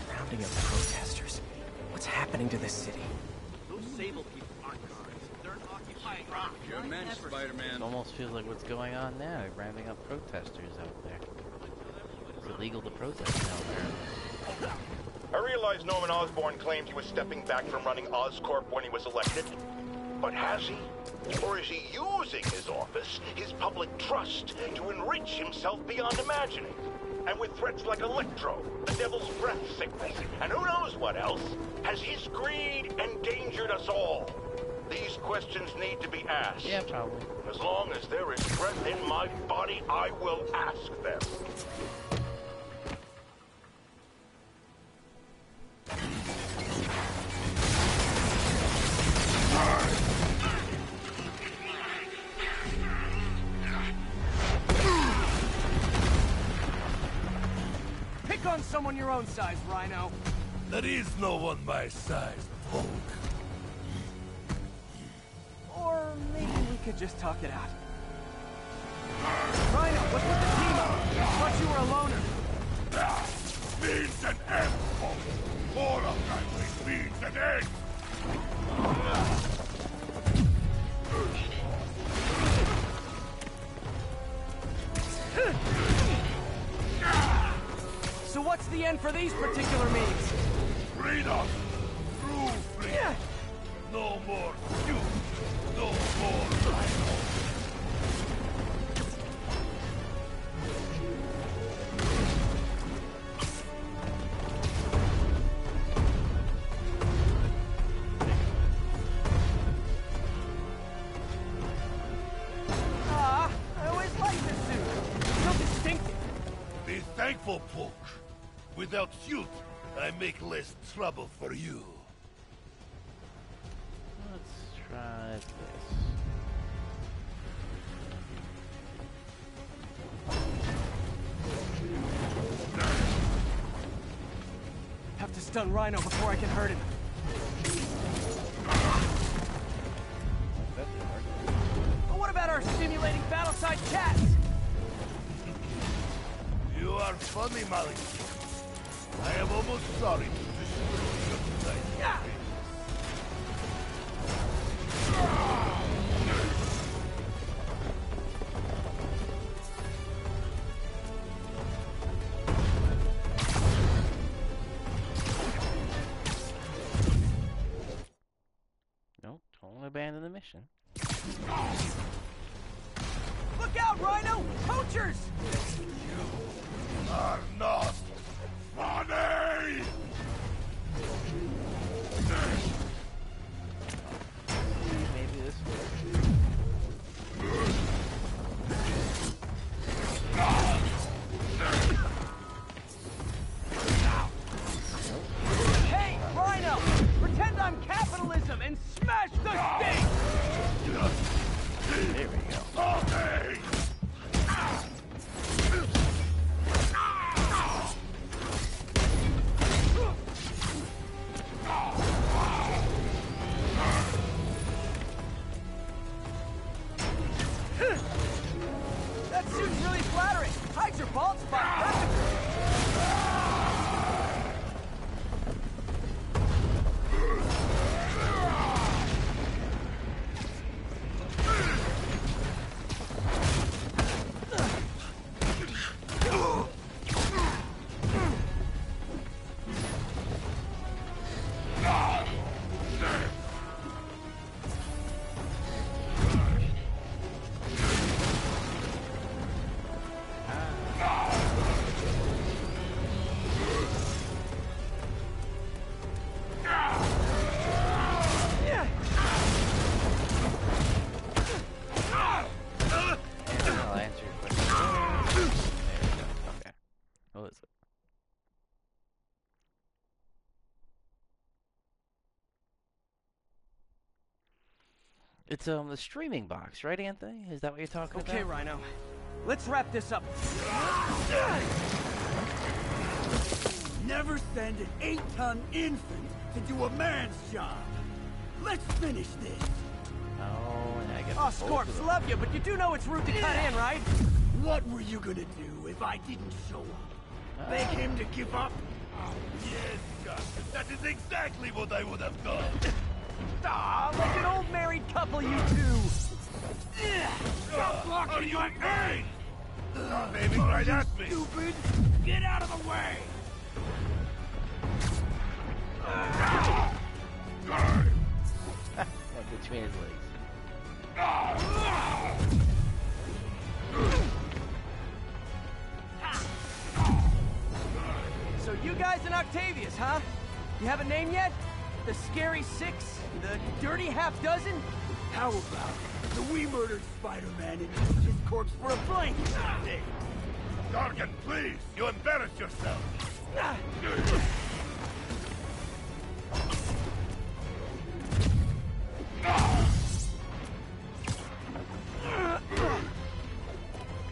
Rounding up protesters. What's happening to this city? Those Sable people aren't guards. They're an occupying rock. Your men, Spider-Man. It almost feels like what's going on now, rounding up protesters out there. It's illegal to protest now, apparently. I realize Norman Osborn claimed he was stepping back from running Oscorp when he was elected. But has he? Or is he using his office, his public trust, to enrich himself beyond imagining? And with threats like Electro, the Devil's Breath sickness, and who knows what else, has his greed endangered us all? These questions need to be asked. Yeah, probably. As long as there is breath in my body, I will ask them. Pick on someone your own size, Rhino. There is no one my size, Hulk. Or maybe we could just talk it out. Rhino, what's with the team up? I thought you were a loner. Means an end, Hulk. All of that means an end. So what's the end for these particular means? Freedom! True freedom! No more you! No more Rhino! I always liked this suit. It's so distinctive. Be thankful, Poke. Without suit, I make less trouble for you. Let's try this. Have to stun Rhino before I can hurt him. But what about our stimulating battle-side chats? You are funny, Malik. I am almost sorry to destroy your tonight. Nope, don't abandon the mission. Look out, Rhino! Poachers! You are not funny! Maybe this Hey, Rhino! Pretend I'm capitalism and smash the state! There we go. Okay! That suit's really flattering. Hides your bald spot perfectly. I'll answer your question. There we go. Okay. What is it? It's the streaming box, right, Anthony? Is that what you're talking about? Okay, Rhino. Let's wrap this up. Never send an 8-ton infant to do a man's job. Let's finish this. Oh, and I get Oh, Scorps, love you, but you do know it's rude to cut in, right? What were you gonna do if I didn't show up? Beg him to give up? Yes, Gus. That is exactly what I would have done. Ah, like an old married couple, you two. Stop blocking my aim! Stop aiming right at me! Stupid! Get out of the way! Between his legs. So you guys in Octavius, huh? You have a name yet? The scary six? The dirty half dozen? How about the we murdered Spider-Man and used his corpse for a blanket? Hey, Gargan, please! You embarrass yourself!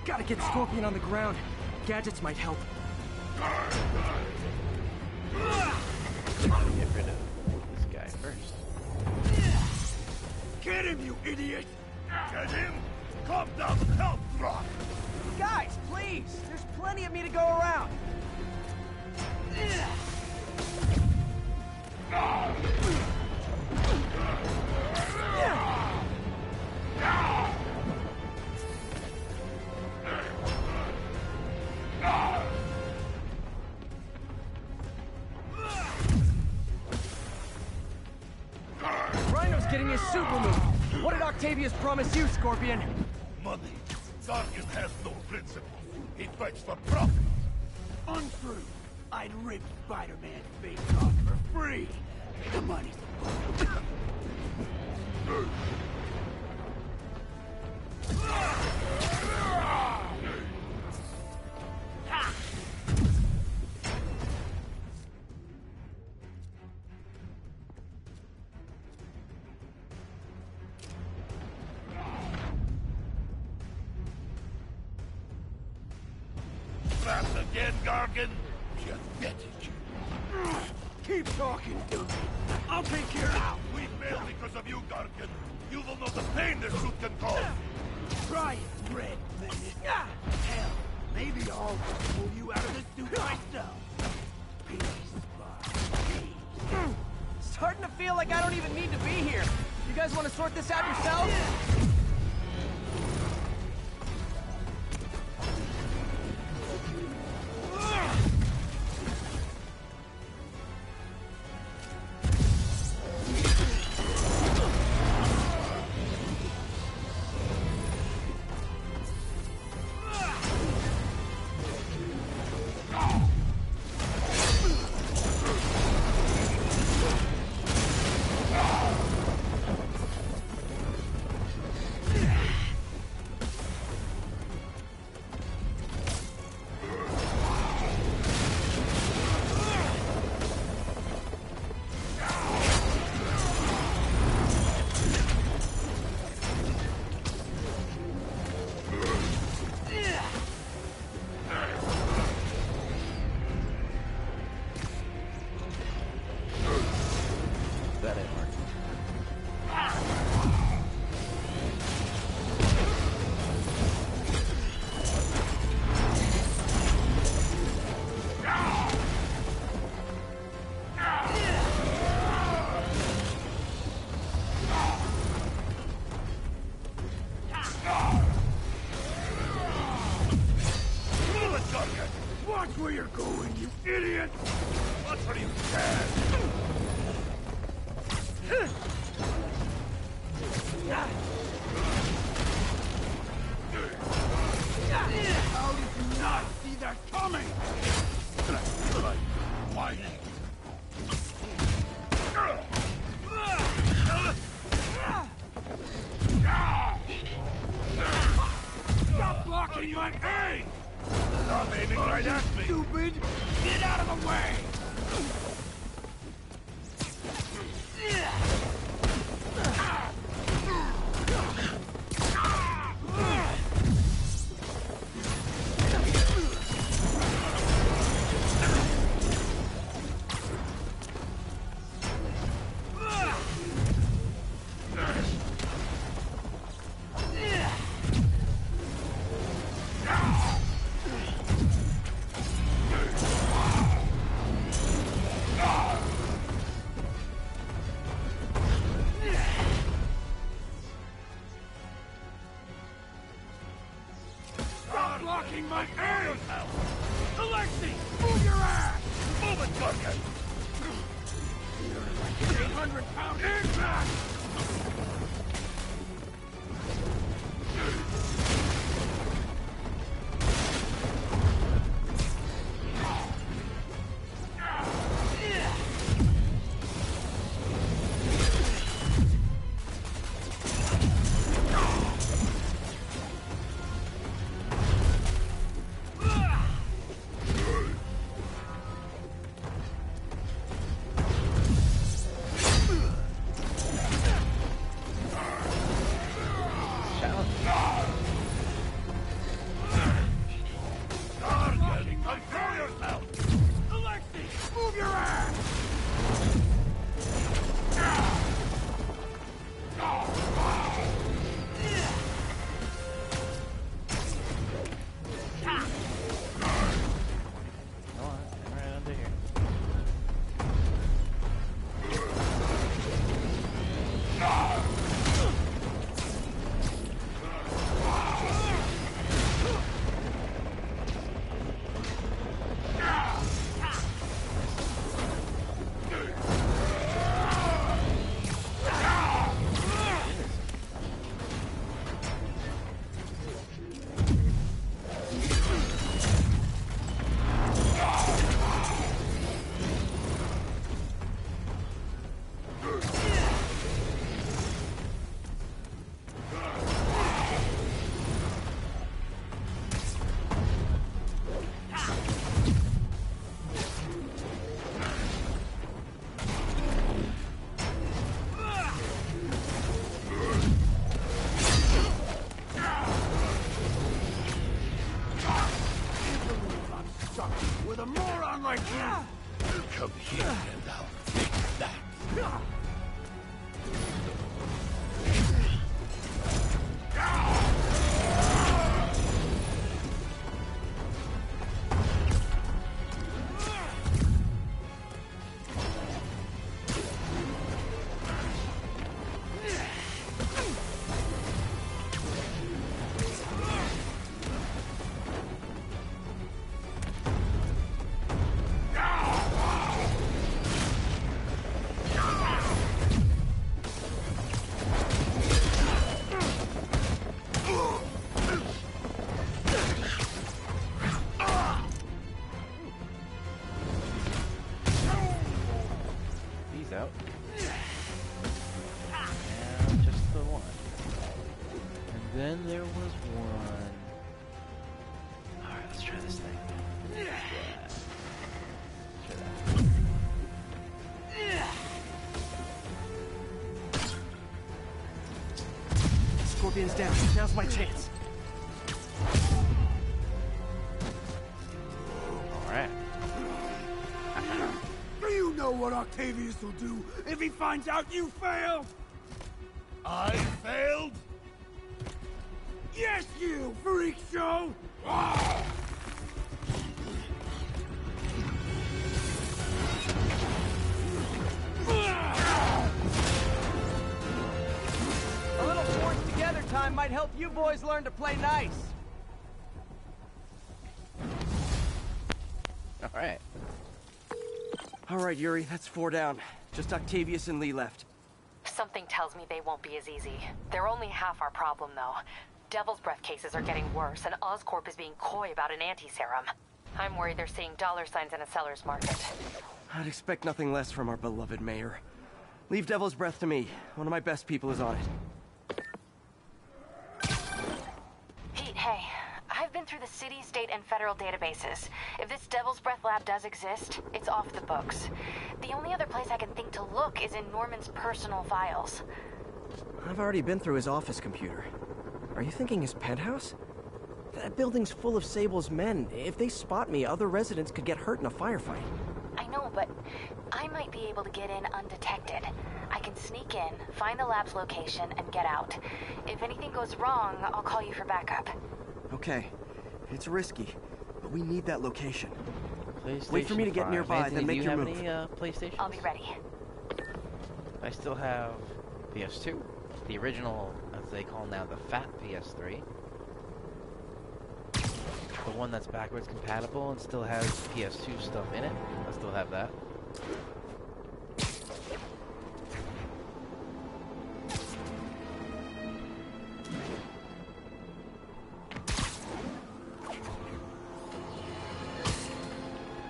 Gotta get Scorpion on the ground. Gadgets might help. Get rid of this guy first. get him, you idiot! Get him? Calm down and help, Rock! Guys, please! There's plenty of me to go around! Rhino's getting his super move! What did Octavius promise you, Scorpion? Money. Gargan has no principles. He fights for profit. Untrue. I'd rip Spider-Man's face off for free. The money's Trapped again, Gargan? Pathetic. Keep talking, dude. I'll take care of We failed because of you, Gargan. You will know the pain this suit can cause. Try it, Red Menace. Hell, maybe I'll pull you out of the suit myself. Piece by piece. Starting to feel like I don't even need to be here. You guys want to sort this out yourselves? That it, Mark. Watch where you're going, you idiot! Watch where you stand! How did you not see that coming? Why? Stop blocking my aim! Stop aiming right at me! Stupid! Get out of the way! Stop blocking my aim! Alexi, move your ass! Move it, Gargan! You're like an 800-pound impact! Here and now. Take that. He's out. And just the one. And then there was one. Alright, let's try this thing. Yeah. Try that. Scorpion's down. Now's my chance. Alright. Do you know what Octavius will do if he finds out you failed? I failed? Yes, you freak show! A little forced together time might help you boys learn to play nice. Alright. Alright, Yuri, that's 4 down. Just Octavius and Lee left. Something tells me they won't be as easy. They're only half our problem, though. Devil's Breath cases are getting worse, and Oscorp is being coy about an anti-serum. I'm worried they're seeing dollar signs in a seller's market. I'd expect nothing less from our beloved mayor. Leave Devil's Breath to me. One of my best people is on it. Pete, hey. I've been through the city, state, and federal databases. If this Devil's Breath lab does exist, it's off the books. The only other place I can think to look is in Norman's personal files. I've already been through his office computer. Are you thinking his penthouse? That building's full of Sable's men. If they spot me, other residents could get hurt in a firefight. I know, but I might be able to get in undetected. I can sneak in, find the lab's location, and get out. If anything goes wrong, I'll call you for backup. Okay. It's risky, but we need that location. PlayStation Wait for me to get 5. nearby, Anthony, then make your move. do you have any PlayStations? I'll be ready. I still have PS2, the original, as they call now, the fat PS3. The one that's backwards compatible and still has PS2 stuff in it. I still have that.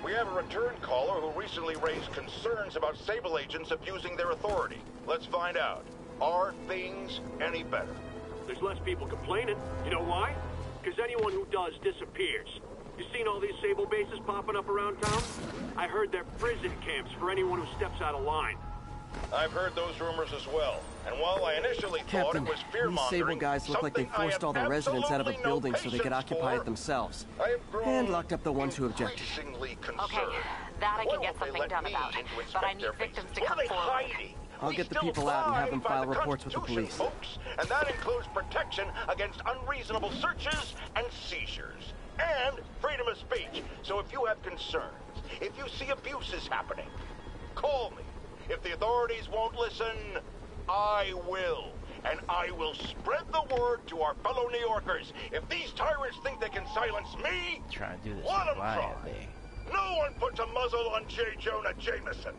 We have a return caller who recently raised concerns about Sable agents abusing their authority. Let's find out. Are things any better? There's less people complaining. You know why? Because anyone who does disappears. You seen all these Sable bases popping up around town? I heard they're prison camps for anyone who steps out of line. I've heard those rumors as well. And while I initially thought it was these fear-mongering, Sable guys look like they forced all the residents out of a building so they could occupy it themselves. And locked up the ones who objected. Okay, that I can get something done about. But I need victims to come forward. I'll get the people out and have them file reports with the police. Folks, and that includes protection against unreasonable searches and seizures. And freedom of speech. So if you have concerns, if you see abuses happening, call me. If the authorities won't listen, I will. And I will spread the word to our fellow New Yorkers. If these tyrants think they can silence me, Try to do this let 'em quietly. try. No one puts a muzzle on J. Jonah Jameson.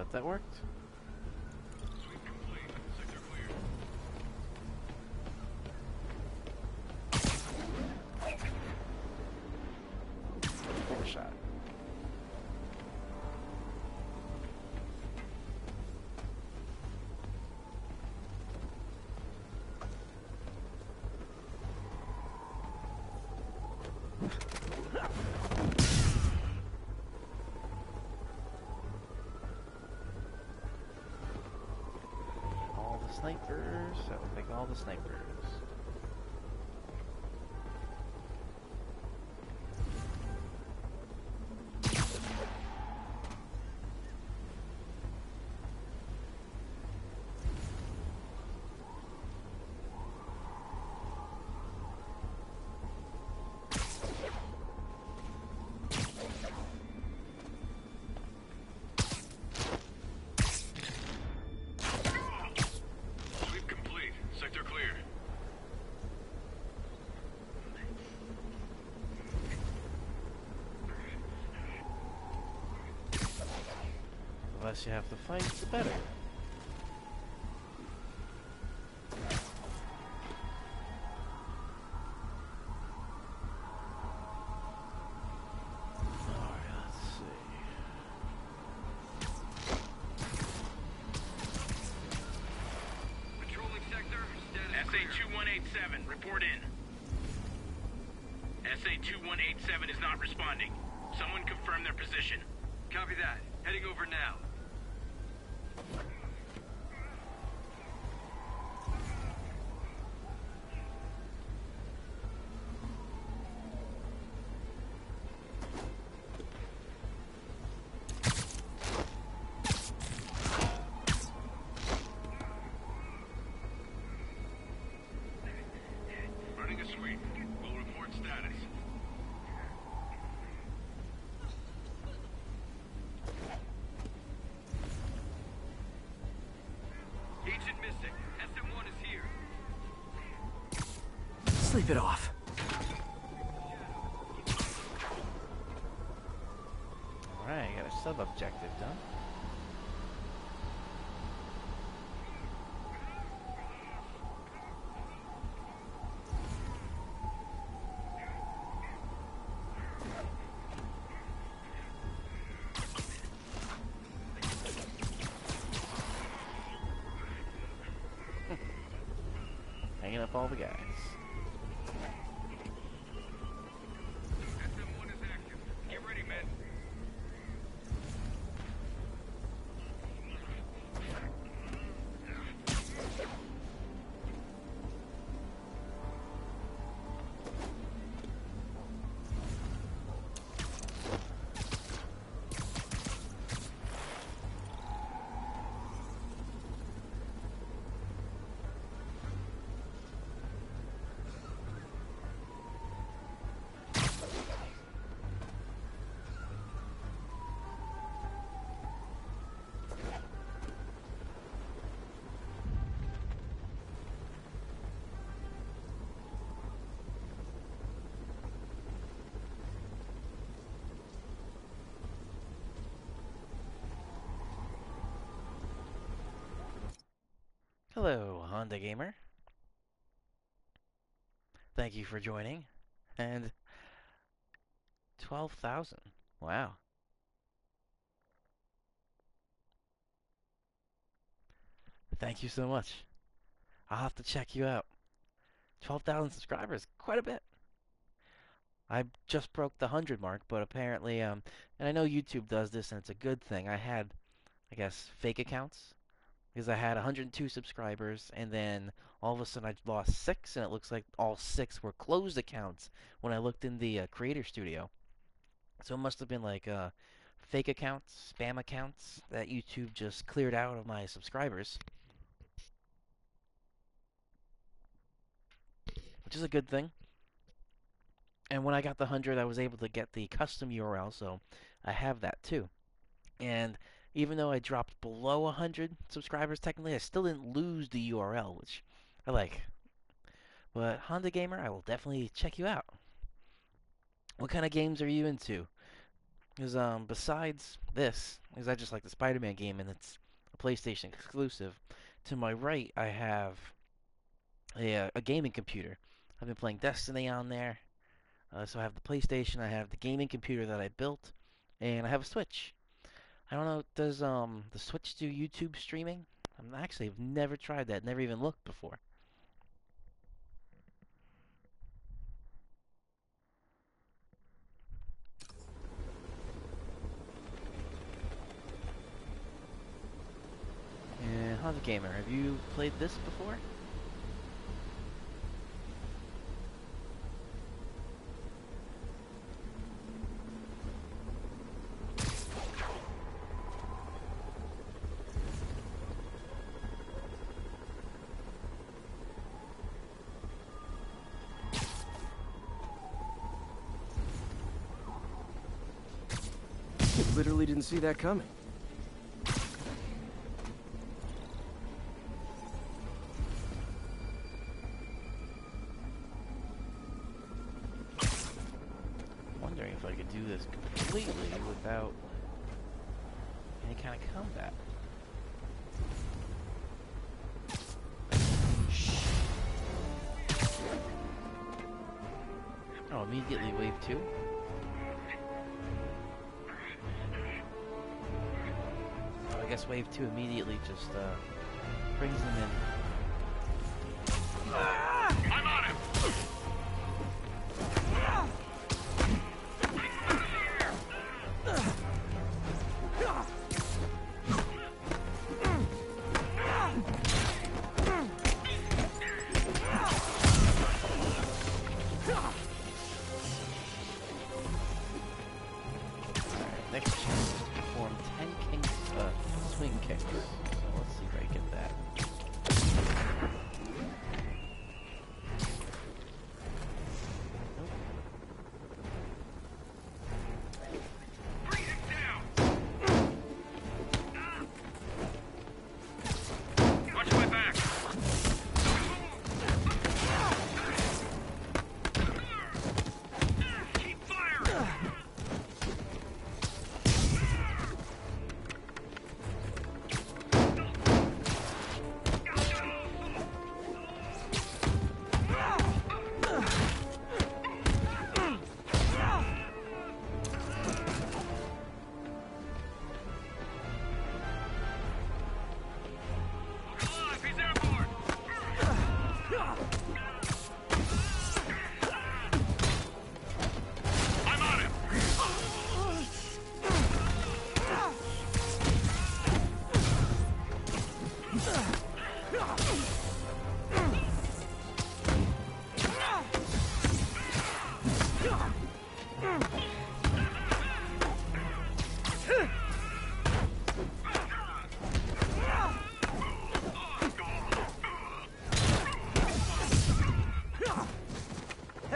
But that worked. Sweep complete. Sector clear. Take a shot. All the snipers. That would make all the snipers. Sweep complete. Sector clear. The less you have to fight, the better. Alright, let's see. Patrolling sector. Status SA-2187, report in. SA-2187 is not responding. Someone confirm their position. Copy that. Heading over now. Running a sweep. We'll report status. Agent missing. SM-1 is here. Sleep it off. Alright, got a sub-objective done. Hanging up all the guys. SM-1 is active. Get ready, men. Hello, Honda Gamer. Thank you for joining. And 12,000. Wow. Thank you so much. I'll have to check you out. 12,000 subscribers, quite a bit. I just broke the 100 mark, but apparently, and I know YouTube does this and it's a good thing. I had, I guess, fake accounts because I had 102 subscribers and then all of a sudden I lost 6 and it looks like all 6 were closed accounts when I looked in the Creator Studio. So it must have been like fake accounts, spam accounts that YouTube just cleared out of my subscribers, which is a good thing. And when I got the 100, I was able to get the custom URL, so I have that too. And even though I dropped below 100 subscribers, technically, I still didn't lose the URL, which I like. But Honda Gamer, I will definitely check you out. What kind of games are you into? Because besides this, because I just like the Spider-Man game and it's a PlayStation exclusive. To my right, I have a gaming computer. I've been playing Destiny on there. So I have the PlayStation, I have the gaming computer that I built, and I have a Switch. I don't know, does the Switch do YouTube streaming? I've never tried that, never even looked before. And Hunter Gamer, have you played this before? Literally didn't see that coming. Wondering if I could do this completely without any kind of combat. Oh, immediately wave 2? I guess wave 2 immediately just brings them in. I'm on him! Next chance is to perform 10 swing kicks. So let's see if I get that. Watch my back! Keep firing!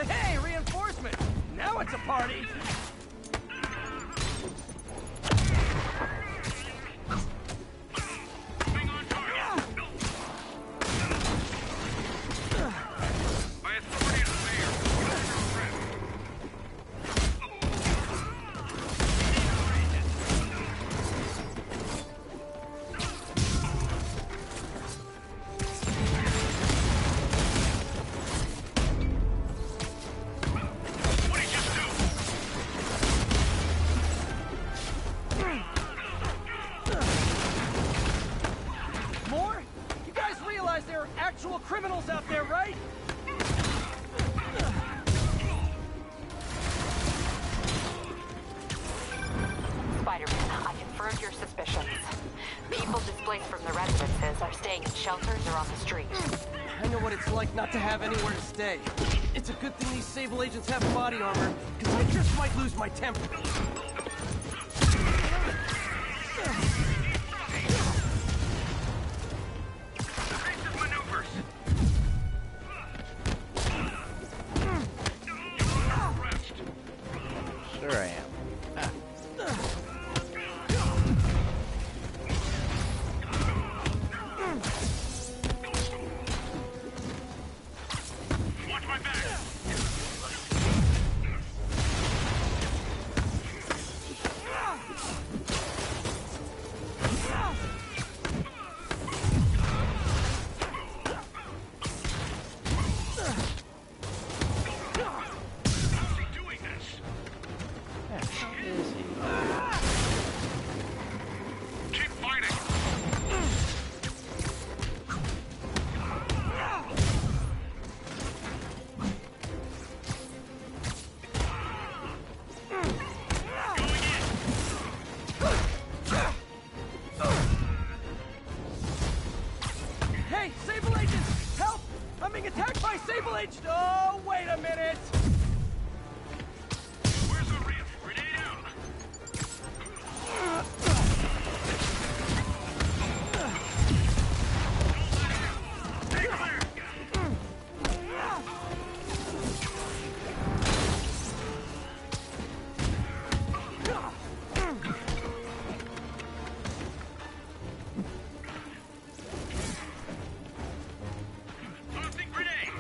Hey, reinforcement! Now it's a party! More? You guys realize there are actual criminals out there, right? Spider-Man, I confirmed your suspicions. People displaced from the residences are staying in shelters or on the street. I know what it's like not to have anywhere to stay. It's a good thing these Sable agents have body armor, because I just might lose my temper. Sure I am. Watch my back! charged! Oh, wait a minute! Where's the ramp? Grenade out! Stay clear! Tossing grenade!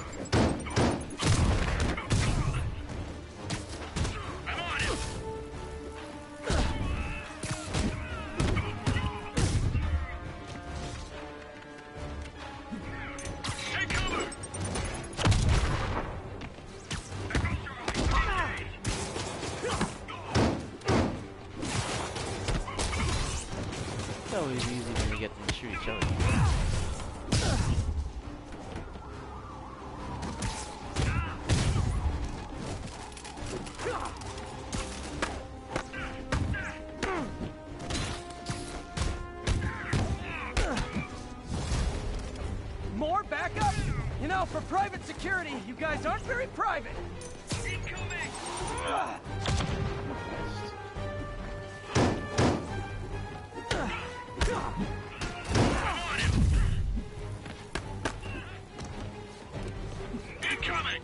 I'm on it! Take cover! It's always easy when you get them to shoot each other. More backup? You know, for private security, you guys aren't very private. Incoming! Incoming!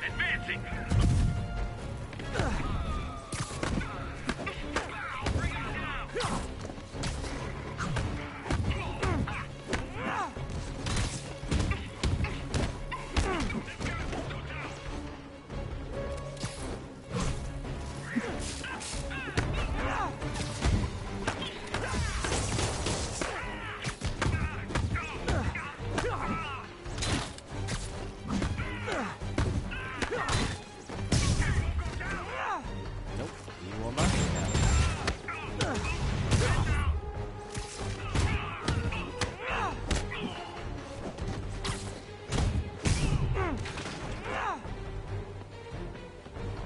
Advancing! Bring him down! Nope, you will not get that.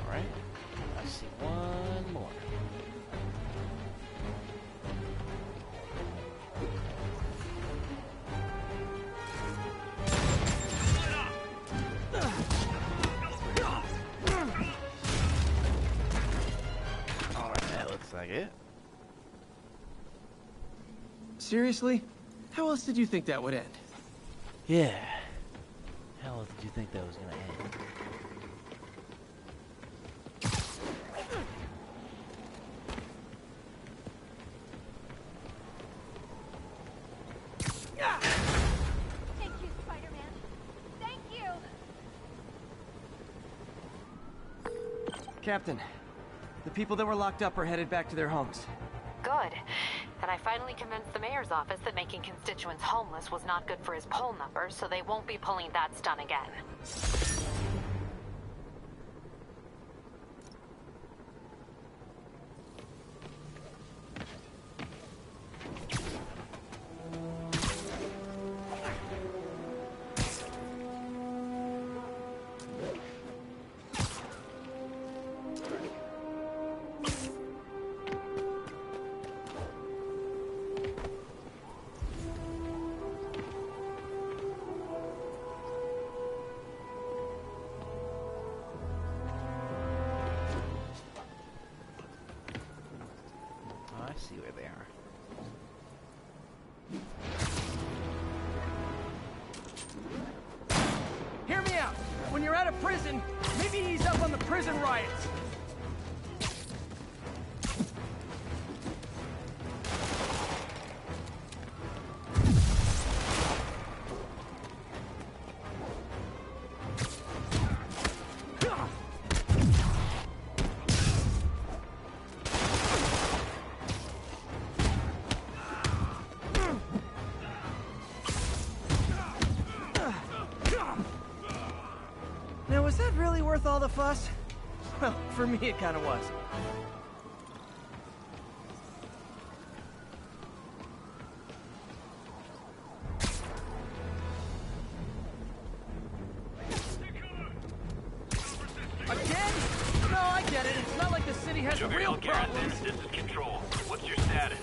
Alright, I see one more. Alright, that looks like it. Seriously? How else did you think that would end? Yeah. How else did you think that was gonna end? Thank you, Spider-Man. Thank you! Captain, the people that were locked up are headed back to their homes. Good. And I finally convinced the mayor's office that making constituents homeless was not good for his poll numbers, so they won't be pulling that stunt again. Oh, I see where they are. Hear me out. When you're out of prison, maybe ease up on the prison riots. Now, was that really worth all the fuss? Well, for me it kinda was. the real problems. This is Control. What's your status?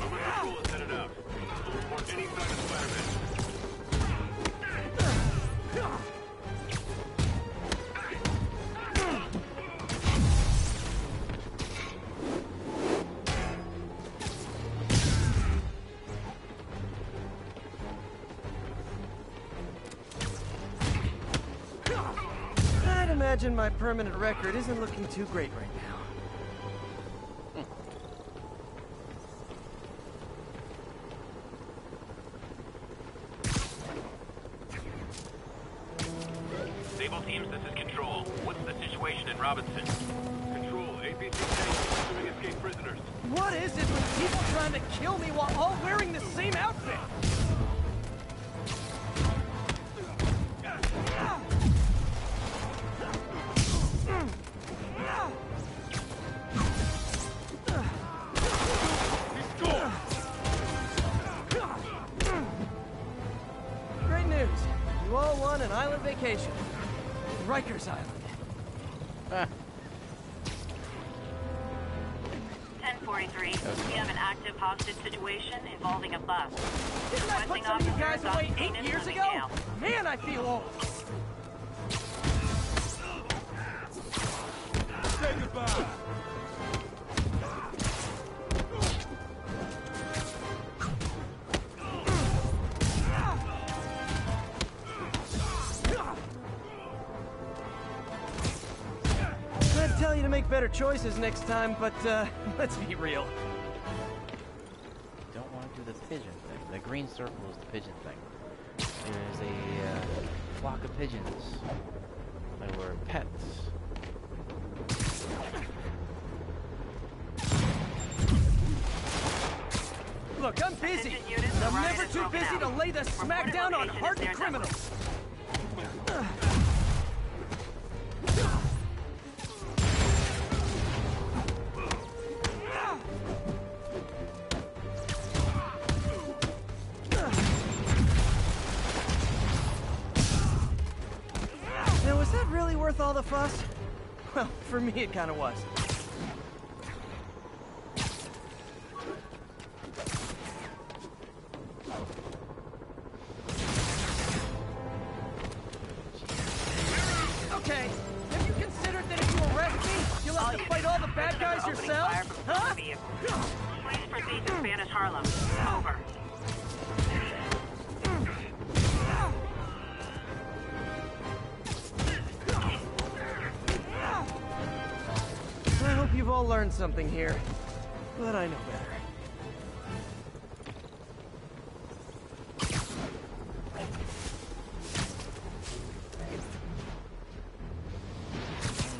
Armor Control is headed out. We'll report any sign of Spider-Man. I'd imagine my permanent record isn't looking too great right now. Sable teams, this is Control. What's the situation in Robinson? Control, APC pursuing escaped prisoners. What is it with people trying to kill me while all wearing the same outfit? Great news. You all won an island vacation. Rikers Island. 1043. We have an active hostage situation involving a bus. Didn't I put some of you guys away 8 years ago? Man, I feel old. Say goodbye. I'd tell you to make better choices next time, but let's be real. Don't want to do the pigeon thing. The green circle is the pigeon thing. There's a flock of pigeons. They were pets. Look, I'm busy. I'm never too busy to lay the smack down on hardened criminals. Now, was that really worth all the fuss? Well, for me, it kind of was. Okay, have you considered that if you arrest me, you'll have to fight all the bad guys yourself? Huh? Please proceed to Spanish Harlem. Over. I hope you've all learned something here, but I know better.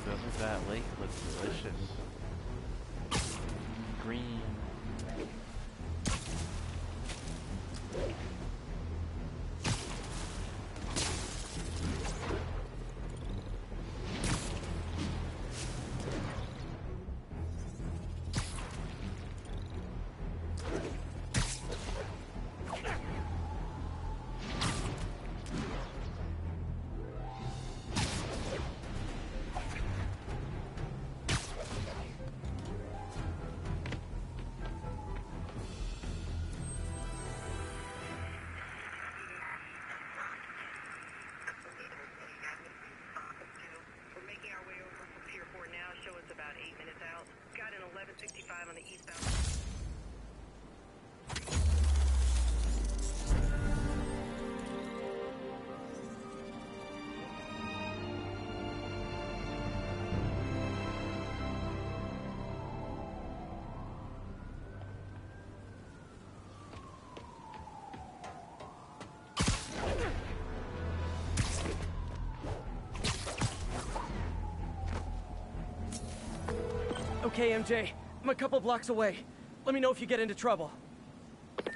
Doesn't that lake look delicious? Green. We're making our way over from Pier 4 now. Show us about 8 minutes out. Got an 1165 on the eastbound. Okay, MJ, I'm a couple blocks away. Let me know if you get into trouble. I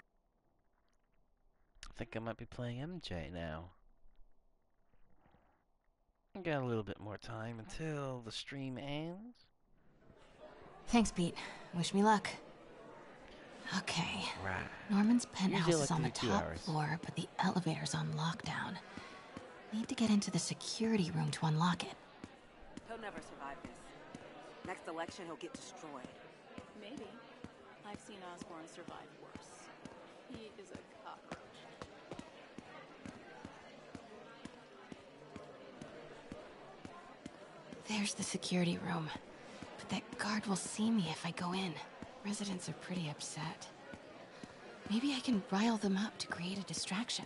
think I might be playing MJ now. I got a little bit more time until the stream ends. Thanks, Pete. Wish me luck. Okay. Right. Norman's penthouse Usually is on the like 2 top hours. floor, but the elevator's on lockdown. Need to get into the security room to unlock it. He'll never survive this. Next election, he'll get destroyed. Maybe. I've seen Osborn survive worse. He is a cockroach. There's the security room. But that guard will see me if I go in. Residents are pretty upset. Maybe I can rile them up to create a distraction.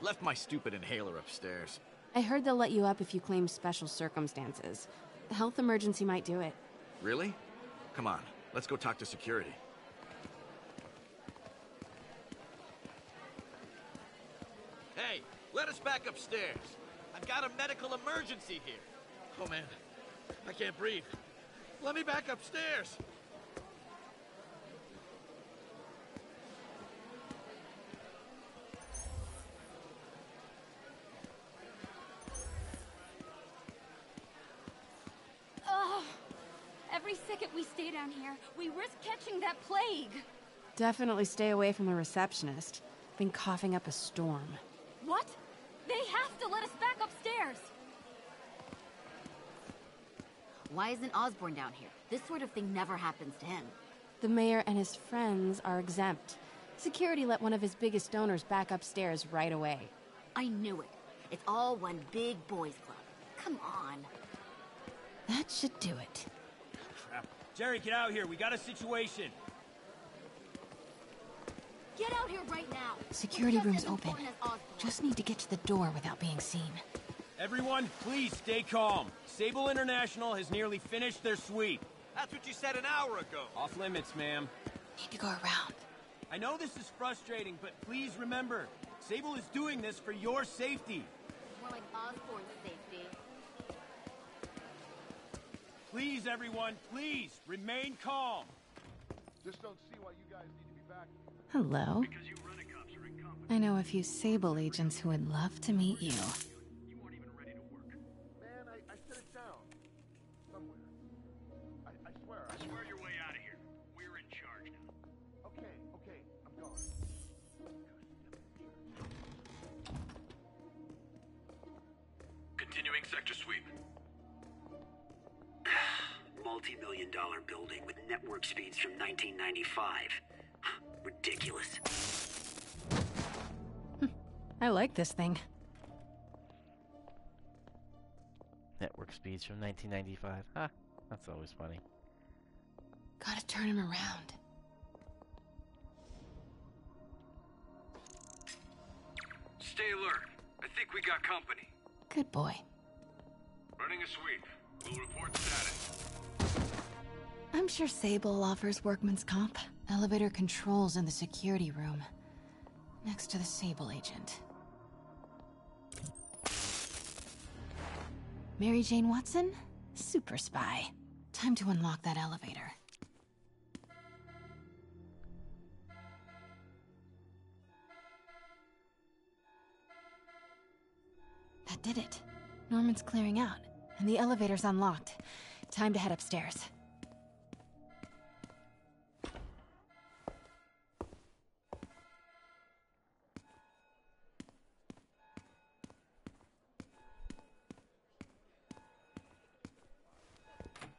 Left my stupid inhaler upstairs. I heard they'll let you up if you claim special circumstances. A health emergency might do it. Really? Come on, let's go talk to security. Hey, let us back upstairs. I've got a medical emergency here. Oh man, I can't breathe. Let me back upstairs. Ugh. Every second we stay down here, we risk catching that plague. Definitely stay away from the receptionist. Been coughing up a storm. What? They have to let us back upstairs. Why isn't Osborn down here? This sort of thing never happens to him. The mayor and his friends are exempt. Security let one of his biggest donors back upstairs right away. I knew it. It's all one big boys club. Come on. That should do it. Crap. Jerry, get out here. We got a situation. Get out here right now. Security room's open. Just need to get to the door without being seen. Everyone, please stay calm. Sable International has nearly finished their sweep. That's what you said an hour ago. Off limits, ma'am. Need to go around. I know this is frustrating, but please remember, Sable is doing this for your safety. More like Osborn's safety. Please, everyone, please, remain calm. Just don't see why you guys need to be back. Hello. I know a few Sable agents who would love to meet you. Man, I set it down. Somewhere. I swear. I swear your way out of here. We're in charge now. Okay, I'm gone. Continuing sector sweep. Multi-million-dollar building with network speeds from 1995. Ridiculous. I like this thing. Network speeds from 1995. Ha, that's always funny. Gotta turn him around. Stay alert. I think we got company. Good boy. Running a sweep. We'll report status. I'm sure Sable offers workman's comp. Elevator controls in the security room. Next to the Sable agent. Mary Jane Watson? Super spy. Time to unlock that elevator. That did it. Norman's clearing out, and the elevator's unlocked. Time to head upstairs.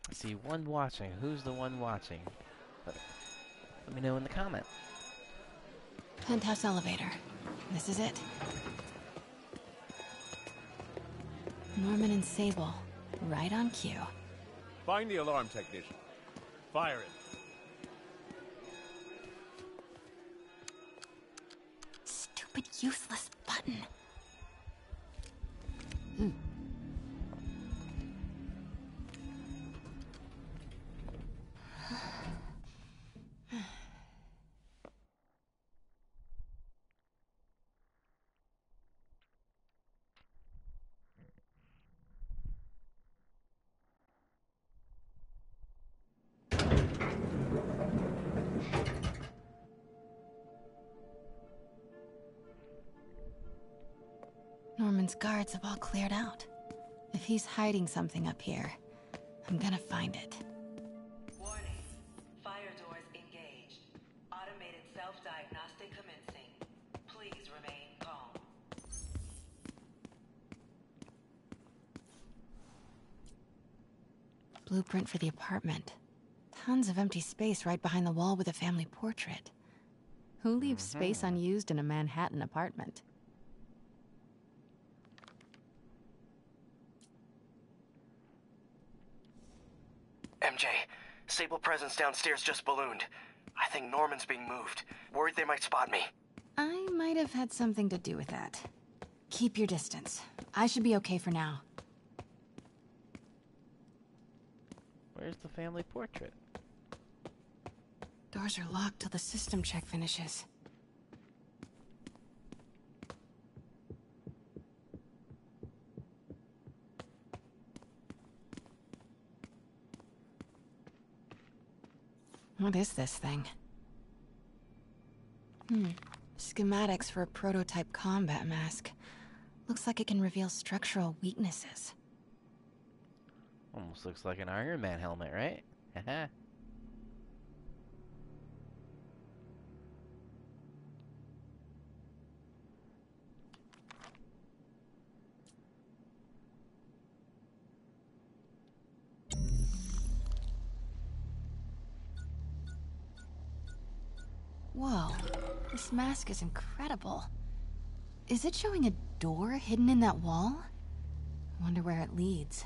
I see one watching. Who's the one watching? Let me know in the comment. Penthouse elevator. This is it. Norman and Sable. Right on cue. Find the alarm technician. Fire him. Stupid, useless button. Norman's guards have all cleared out. If he's hiding something up here, I'm gonna find it. Warning. Fire doors engaged. Automated self-diagnostic commencing. Please remain calm. blueprint for the apartment. Tons of empty space right behind the wall with a family portrait. Who leaves space unused in a Manhattan apartment? MJ, Sable presence downstairs just ballooned. I think Norman's being moved. Worried they might spot me. I might have had something to do with that. Keep your distance. I should be okay for now. Where's the family portrait? Doors are locked till the system check finishes. What is this thing? Schematics for a prototype combat mask. Looks like it can reveal structural weaknesses. Almost looks like an Iron Man helmet, right? Haha. Whoa, this mask is incredible. Is it showing a door hidden in that wall? Wonder where it leads.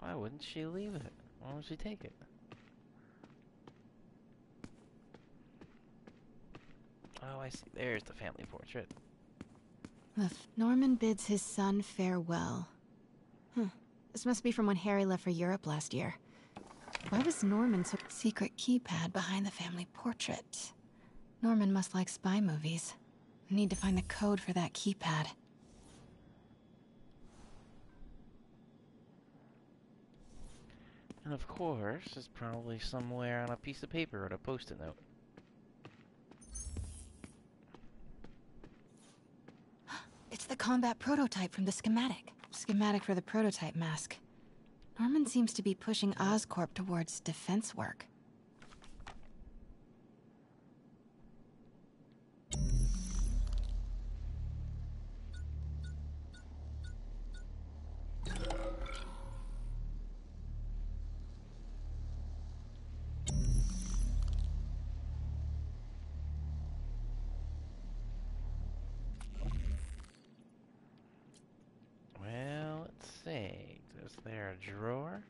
Why wouldn't she leave it? Why would she take it? Oh, I see. There's the family portrait. Norman bids his son farewell. This must be from when Harry left for Europe last year. Why was Norman so... Secret keypad behind the family portrait. Norman must like spy movies. Need to find the code for that keypad. And of course, it's probably somewhere on a piece of paper or a post-it note. It's the combat prototype from the schematic. Schematic for the prototype mask. Norman seems to be pushing Oscorp towards defense work. Well, let's see. Is there a drawer?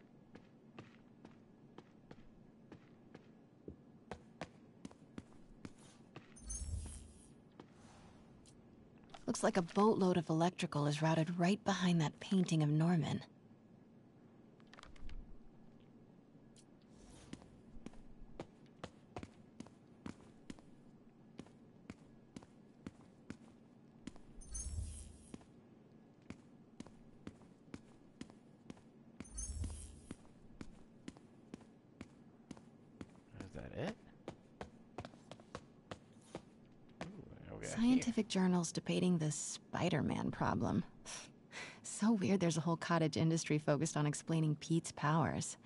Looks like a boatload of electrical is routed right behind that painting of Norman. Is that it? Scientific journals debating the Spiderman problem. So weird there's a whole cottage industry focused on explaining Pete's powers.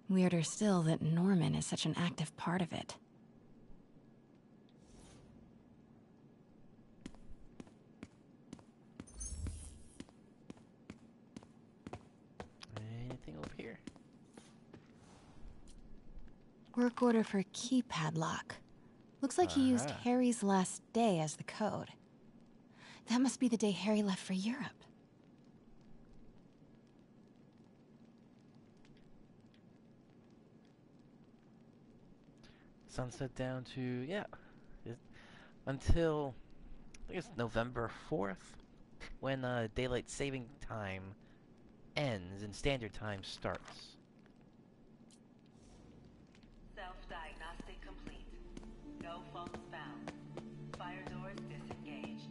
Weirder still that Norman is such an active part of it. Anything over here? Work order for keypad lock. Looks like he used Harry's last day as the code. That must be the day Harry left for Europe. Sunset down to, yeah, until, I think it's November 4th, when daylight saving time ends and standard time starts. Self-diagnostic complete. No faults found. Fire doors disengaged.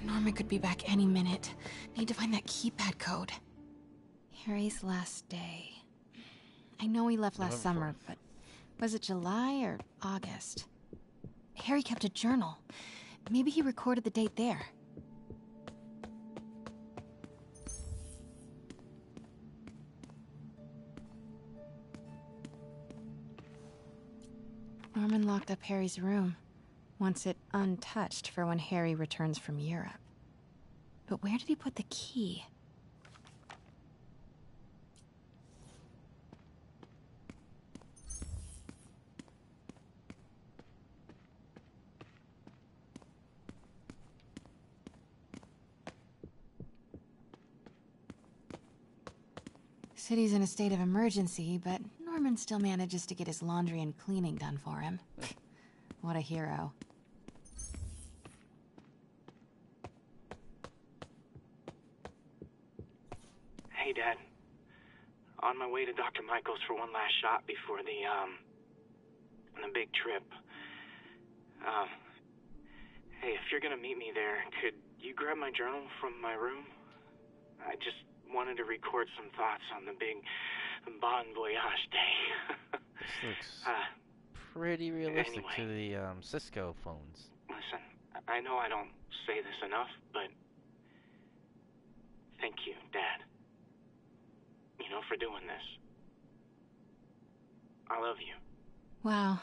Norman could be back any minute. Need to find that keypad code. Harry's last day. I know he left last summer, but was it July or August? Harry kept a journal. Maybe he recorded the date there. Norman locked up Harry's room. Wants it untouched for when Harry returns from Europe. But where did he put the key? City's in a state of emergency, but Norman still manages to get his laundry and cleaning done for him. What a hero. Hey, Dad. On my way to Dr. Michael's for one last shot before the big trip. Hey, if you're gonna meet me there, could you grab my journal from my room? I just wanted to record some thoughts on the big Bon Voyage day. This looks pretty realistic to the Cisco phones. Listen, I know I don't say this enough, but thank you, Dad. You know, for doing this. I love you. Wow.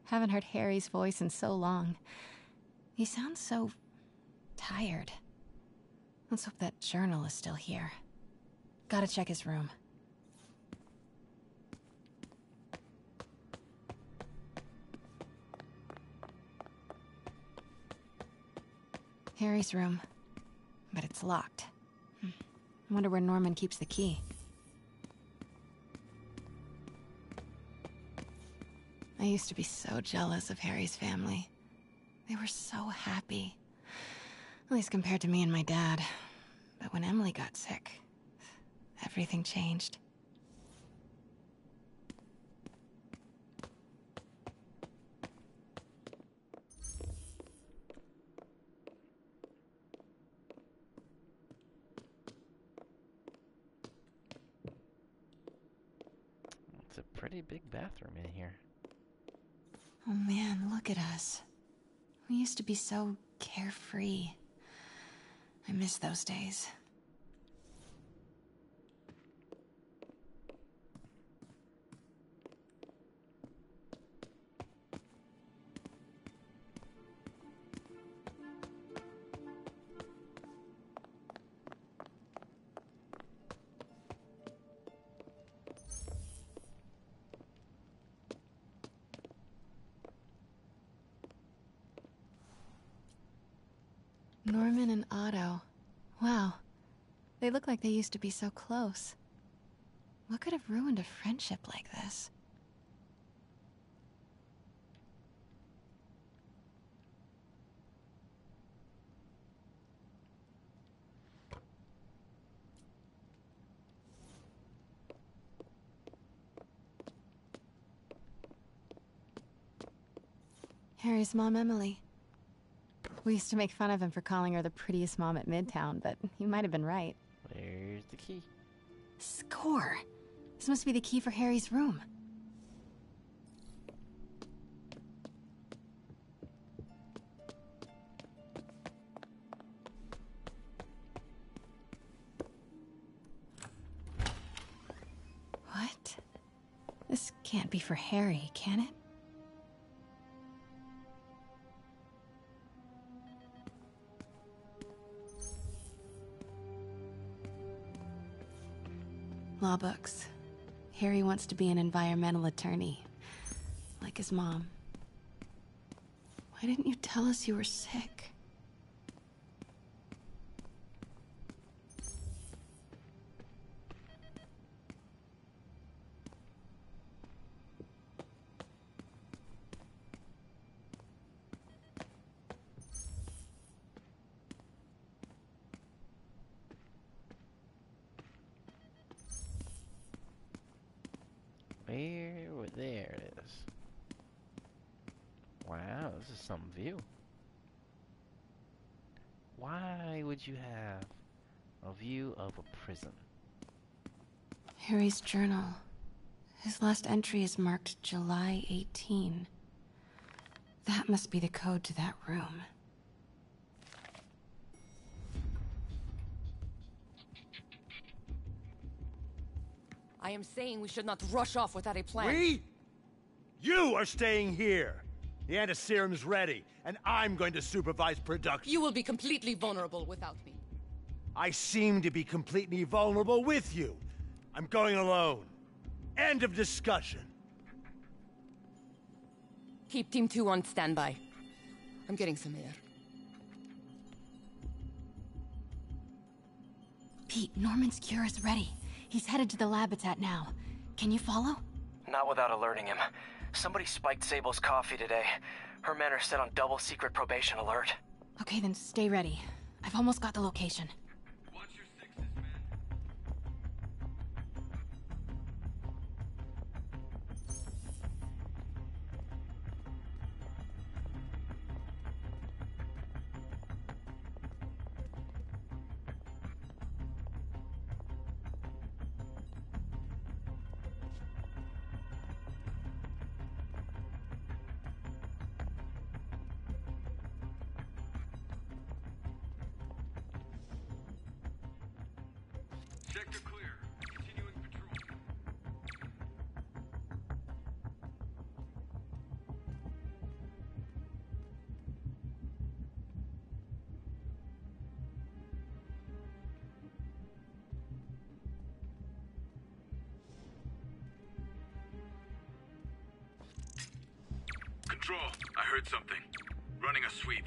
Haven't heard Harry's voice in so long. He sounds so tired. Let's hope that journal is still here. Gotta check his room. Harry's room. But it's locked. I wonder where Norman keeps the key. I used to be so jealous of Harry's family. They were so happy. At least compared to me and my dad. But when Emily got sick, everything changed. It's a pretty big bathroom in here. Oh man, look at us. We used to be so carefree. I miss those days. Norman and Otto. Wow. They look like they used to be so close. What could have ruined a friendship like this? Harry's mom, Emily. We used to make fun of him for calling her the prettiest mom at Midtown, but he might have been right. Where's the key? Score! This must be the key for Harry's room. What? This can't be for Harry, can it? Law books. Harry wants to be an environmental attorney, like his mom. Why didn't you tell us you were sick? There it is. Wow, this is some view. Why would you have a view of a prison? Harry's journal. His last entry is marked July 18. That must be the code to that room. I am saying we should not rush off without a plan. We? You are staying here. The antiserum's ready, and I'm going to supervise production. You will be completely vulnerable without me. I seem to be completely vulnerable with you. I'm going alone. End of discussion. Keep Team 2 on standby. I'm getting some air. Pete, Norman's cure is ready. He's headed to the lab it's at now. Can you follow? Not without alerting him. Somebody spiked Sable's coffee today. Her men are set on double secret probation alert. Okay, then stay ready. I've almost got the location. Sector clear. Continuing patrol. Control, I heard something. Running a sweep.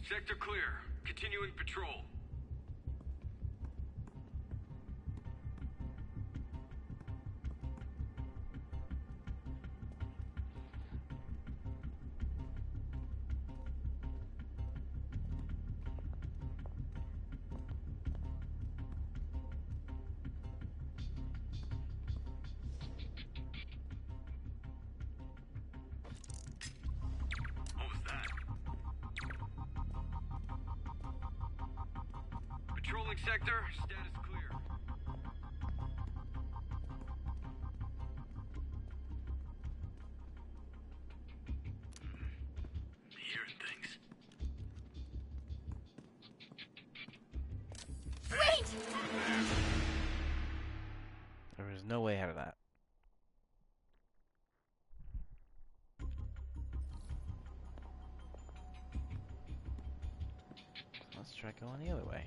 Sector clear. Continuing patrol. What was that? Patrolling sector. Status clear. Hearing things. Wait! There was no way out of that. Let's try going the other way.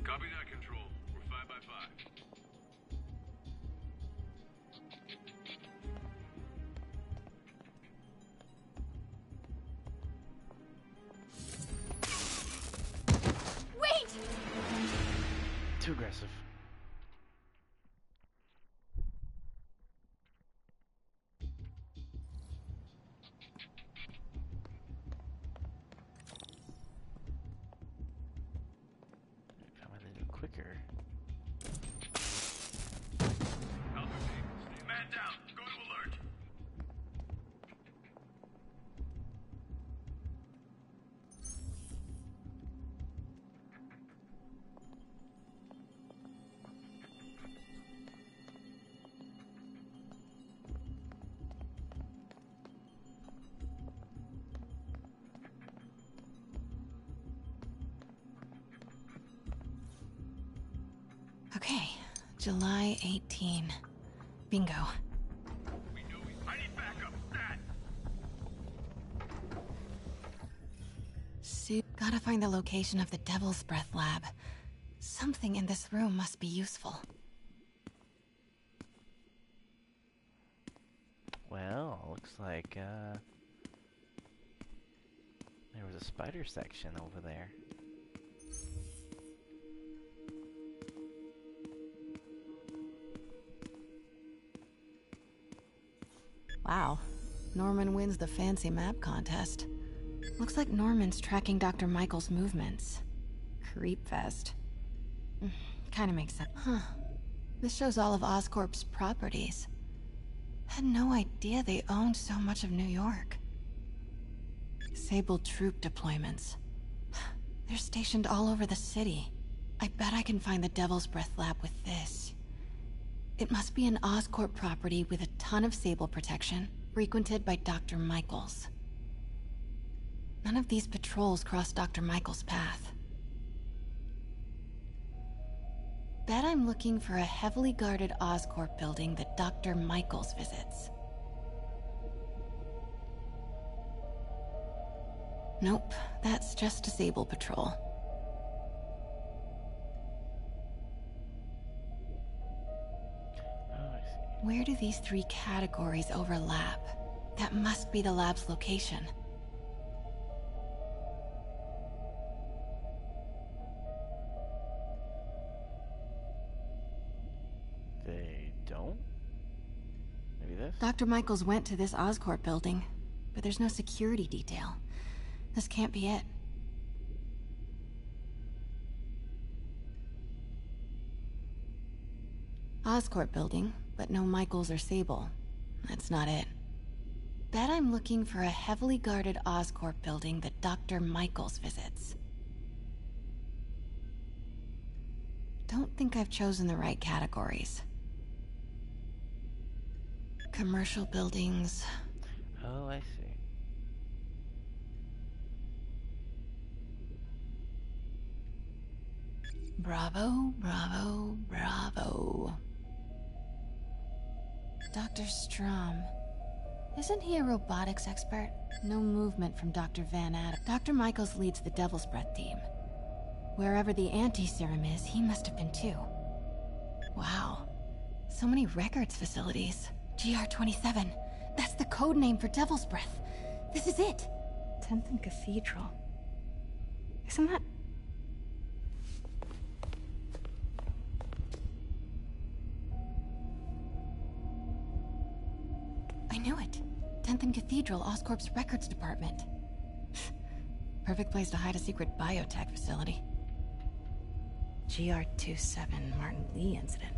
Copy that, Control. We're 5 by 5. Wait! Too aggressive. If I went a little quicker. Alpha team, man down. Go to alert. Okay, July 18. Bingo. I need backup. Stat. Gotta find the location of the Devil's Breath lab. Something in this room must be useful. Well, looks like there was a spider section over there. Wow. Norman wins the fancy map contest. Looks like Norman's tracking Dr. Michael's movements. Creep fest. Kinda makes sense. Huh. This shows all of Oscorp's properties. Had no idea they owned so much of New York. Sable troop deployments. They're stationed all over the city. I bet I can find the Devil's Breath lab with this. It must be an Oscorp property with a ton of Sable protection, frequented by Dr. Michaels. None of these patrols cross Dr. Michaels' path. Bet I'm looking for a heavily guarded Oscorp building that Dr. Michaels visits. Nope, that's just a Sable patrol. Where do these three categories overlap? That must be the lab's location. They don't? Maybe this? Dr. Michaels went to this Oscorp building, but there's no security detail. This can't be it. Oscorp building, but no Michaels or Sable. That's not it. Bet I'm looking for a heavily guarded Oscorp building that Dr. Michaels visits. Don't think I've chosen the right categories. Commercial buildings. Oh, I see. Bravo, bravo, bravo. Dr. Strom. Isn't he a robotics expert? No movement from Dr. Van Adam. Dr. Michaels leads the Devil's Breath team. Wherever the anti-serum is, he must have been too. Wow. So many records facilities. GR-27. That's the code name for Devil's Breath. This is it. 10th and Cathedral. Isn't that... I knew it. 10th and Cathedral, Oscorp's records department. Perfect place to hide a secret biotech facility. GR-27 Martin Lee incident.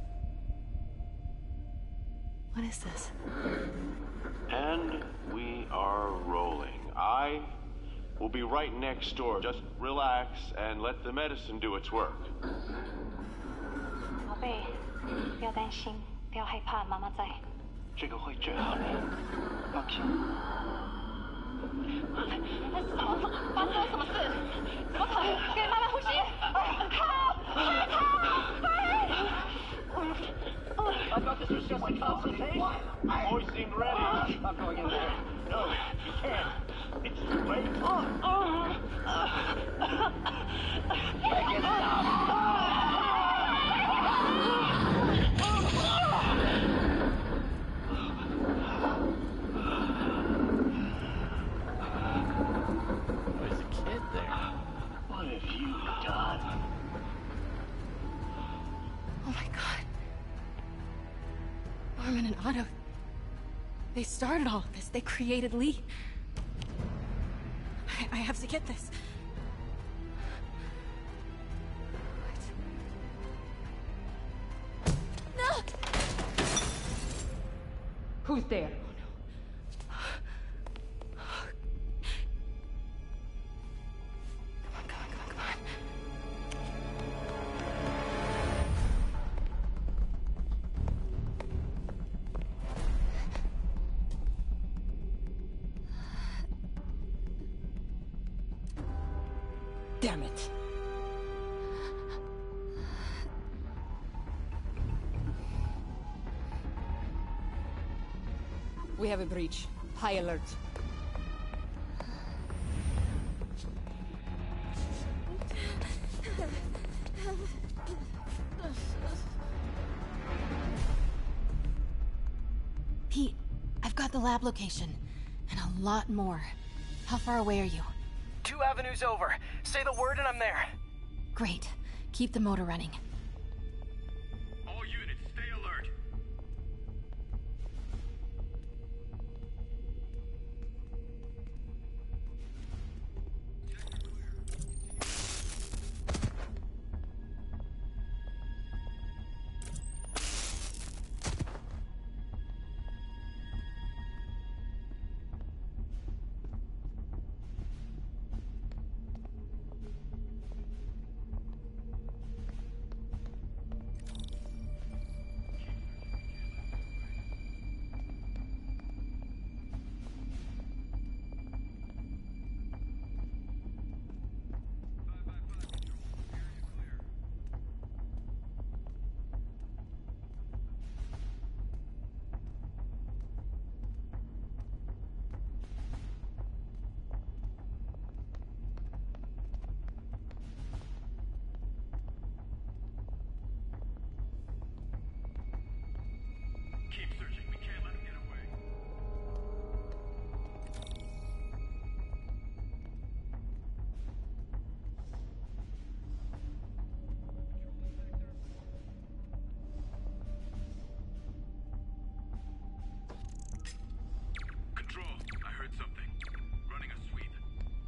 What is this? And we are rolling. I will be right next door. Just relax and let the medicine do its work. 宝贝，不要担心，不要害怕，妈妈在。这个会治好的，放心。发生了什么事？怎么可能？给妈妈呼吸！靠！快逃！快！ I thought this was just a consultation. Boys seemed ready. I'm not going in there. No, you can't. It's too late. Make it stop. There's a kid there. What have you done? Oh my god. Norman and Otto. They started all of this. They created Lee. I have to get this. What? No! Who's there? Damn it. We have a breach. High alert. Pete, I've got the lab location. And a lot more. How far away are you? 2 avenues over. Say the word and I'm there. Great. Keep the motor running. All units, stay alert.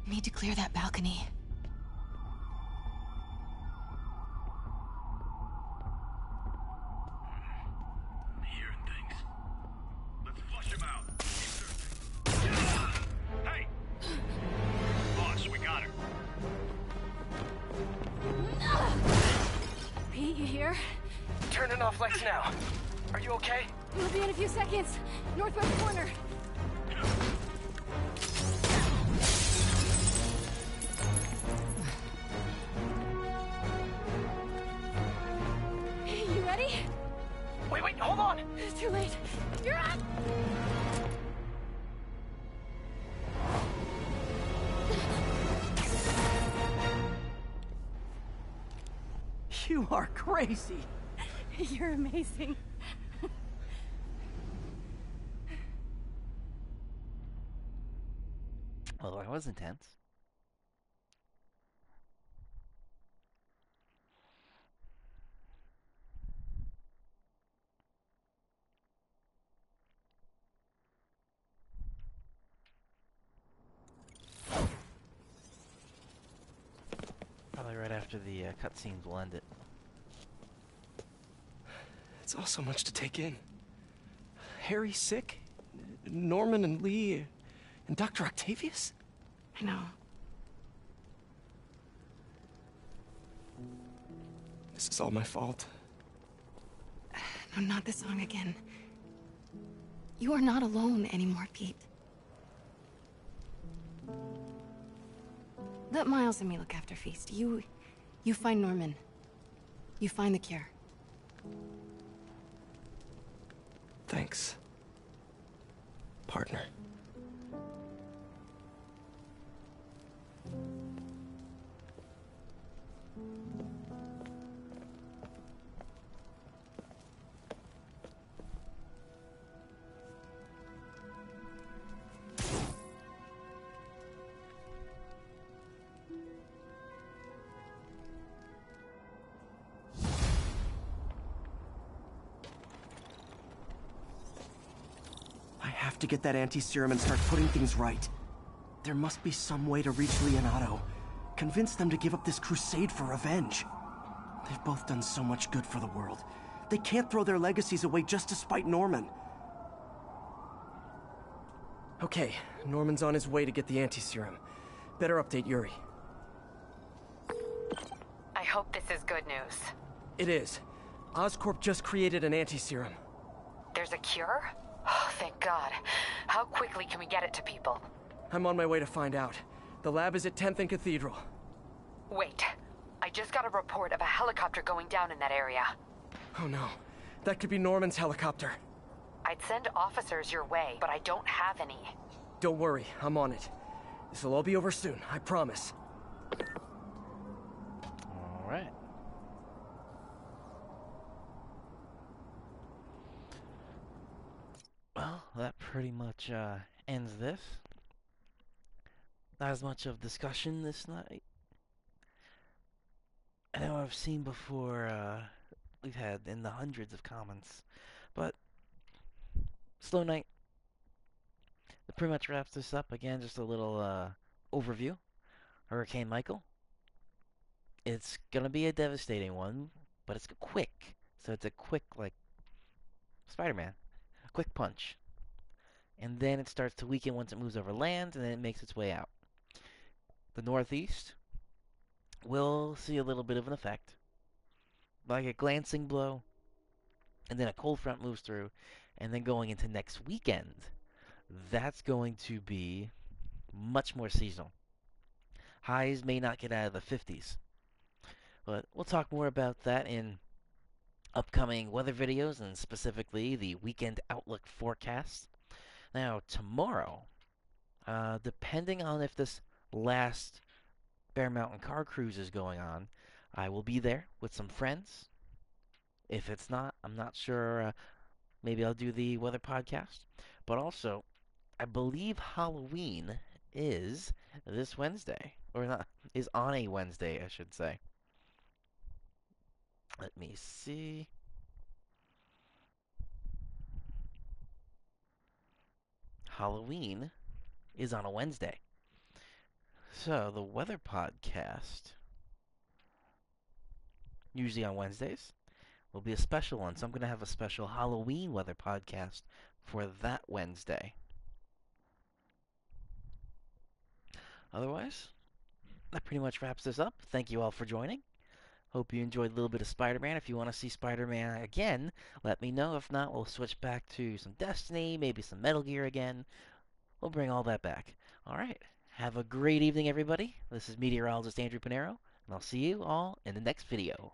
Need to clear that balcony. I'm hearing things. Let's flush him out. Hey! Boss, we got her. Pete, you here? Turning off lights now. Are you okay? We'll be in a few seconds. Northwest corner. You ready? Wait, hold on! It's too late. You're up! You are crazy. You're amazing. Well, that was intense. Probably right after the cutscenes will end it. It's all so much to take in. Harry sick? Norman and Lee and Dr. Octavius? I know. This is all my fault. No, not this song again. You are not alone anymore, Pete. Let Miles and me look after Feast. You find Norman. You find the cure. Thanks, partner. I have to get that anti-serum and start putting things right. There must be some way to reach Leonardo. Convince them to give up this crusade for revenge. They've both done so much good for the world. They can't throw their legacies away just to spite Norman. Okay, Norman's on his way to get the anti-serum. Better update Yuri. I hope this is good news. It is. Oscorp just created an anti-serum. There's a cure? Oh, thank God. How quickly can we get it to people? I'm on my way to find out. The lab is at 10th and Cathedral. Wait. I just got a report of a helicopter going down in that area. Oh no. That could be Norman's helicopter. I'd send officers your way, but I don't have any. Don't worry, I'm on it. This'll all be over soon, I promise. Alright. Well, that pretty much ends this. Not as much of discussion this night. I know I've seen before, we've had in the hundreds of comments, but slow night. That pretty much wraps this up. Again, just a little overview. Hurricane Michael. It's gonna be a devastating one, but it's quick. So it's a quick, like, Spider-Man. A quick punch. And then it starts to weaken once it moves over land, and then it makes its way out. The Northeast will see a little bit of an effect. Like a glancing blow, and then a cold front moves through, and then going into next weekend, that's going to be much more seasonal. Highs may not get out of the 50s. But we'll talk more about that in upcoming weather videos, and specifically the weekend outlook forecast. Now, tomorrow, depending on if this last Bear Mountain car cruise is going on, I will be there with some friends. If it's not, I'm not sure. Maybe I'll do the weather podcast. But also, I believe Halloween is this Wednesday. Or not, is on a Wednesday, I should say. Let me see. Halloween is on a Wednesday. So, the weather podcast, usually on Wednesdays, will be a special one. So I'm going to have a special Halloween weather podcast for that Wednesday. Otherwise, that pretty much wraps this up. Thank you all for joining. Hope you enjoyed a little bit of Spider-Man. If you want to see Spider-Man again, let me know. If not, we'll switch back to some Destiny, maybe some Metal Gear again. We'll bring all that back. All right. Have a great evening, everybody. This is meteorologist Andrew Pinero, and I'll see you all in the next video.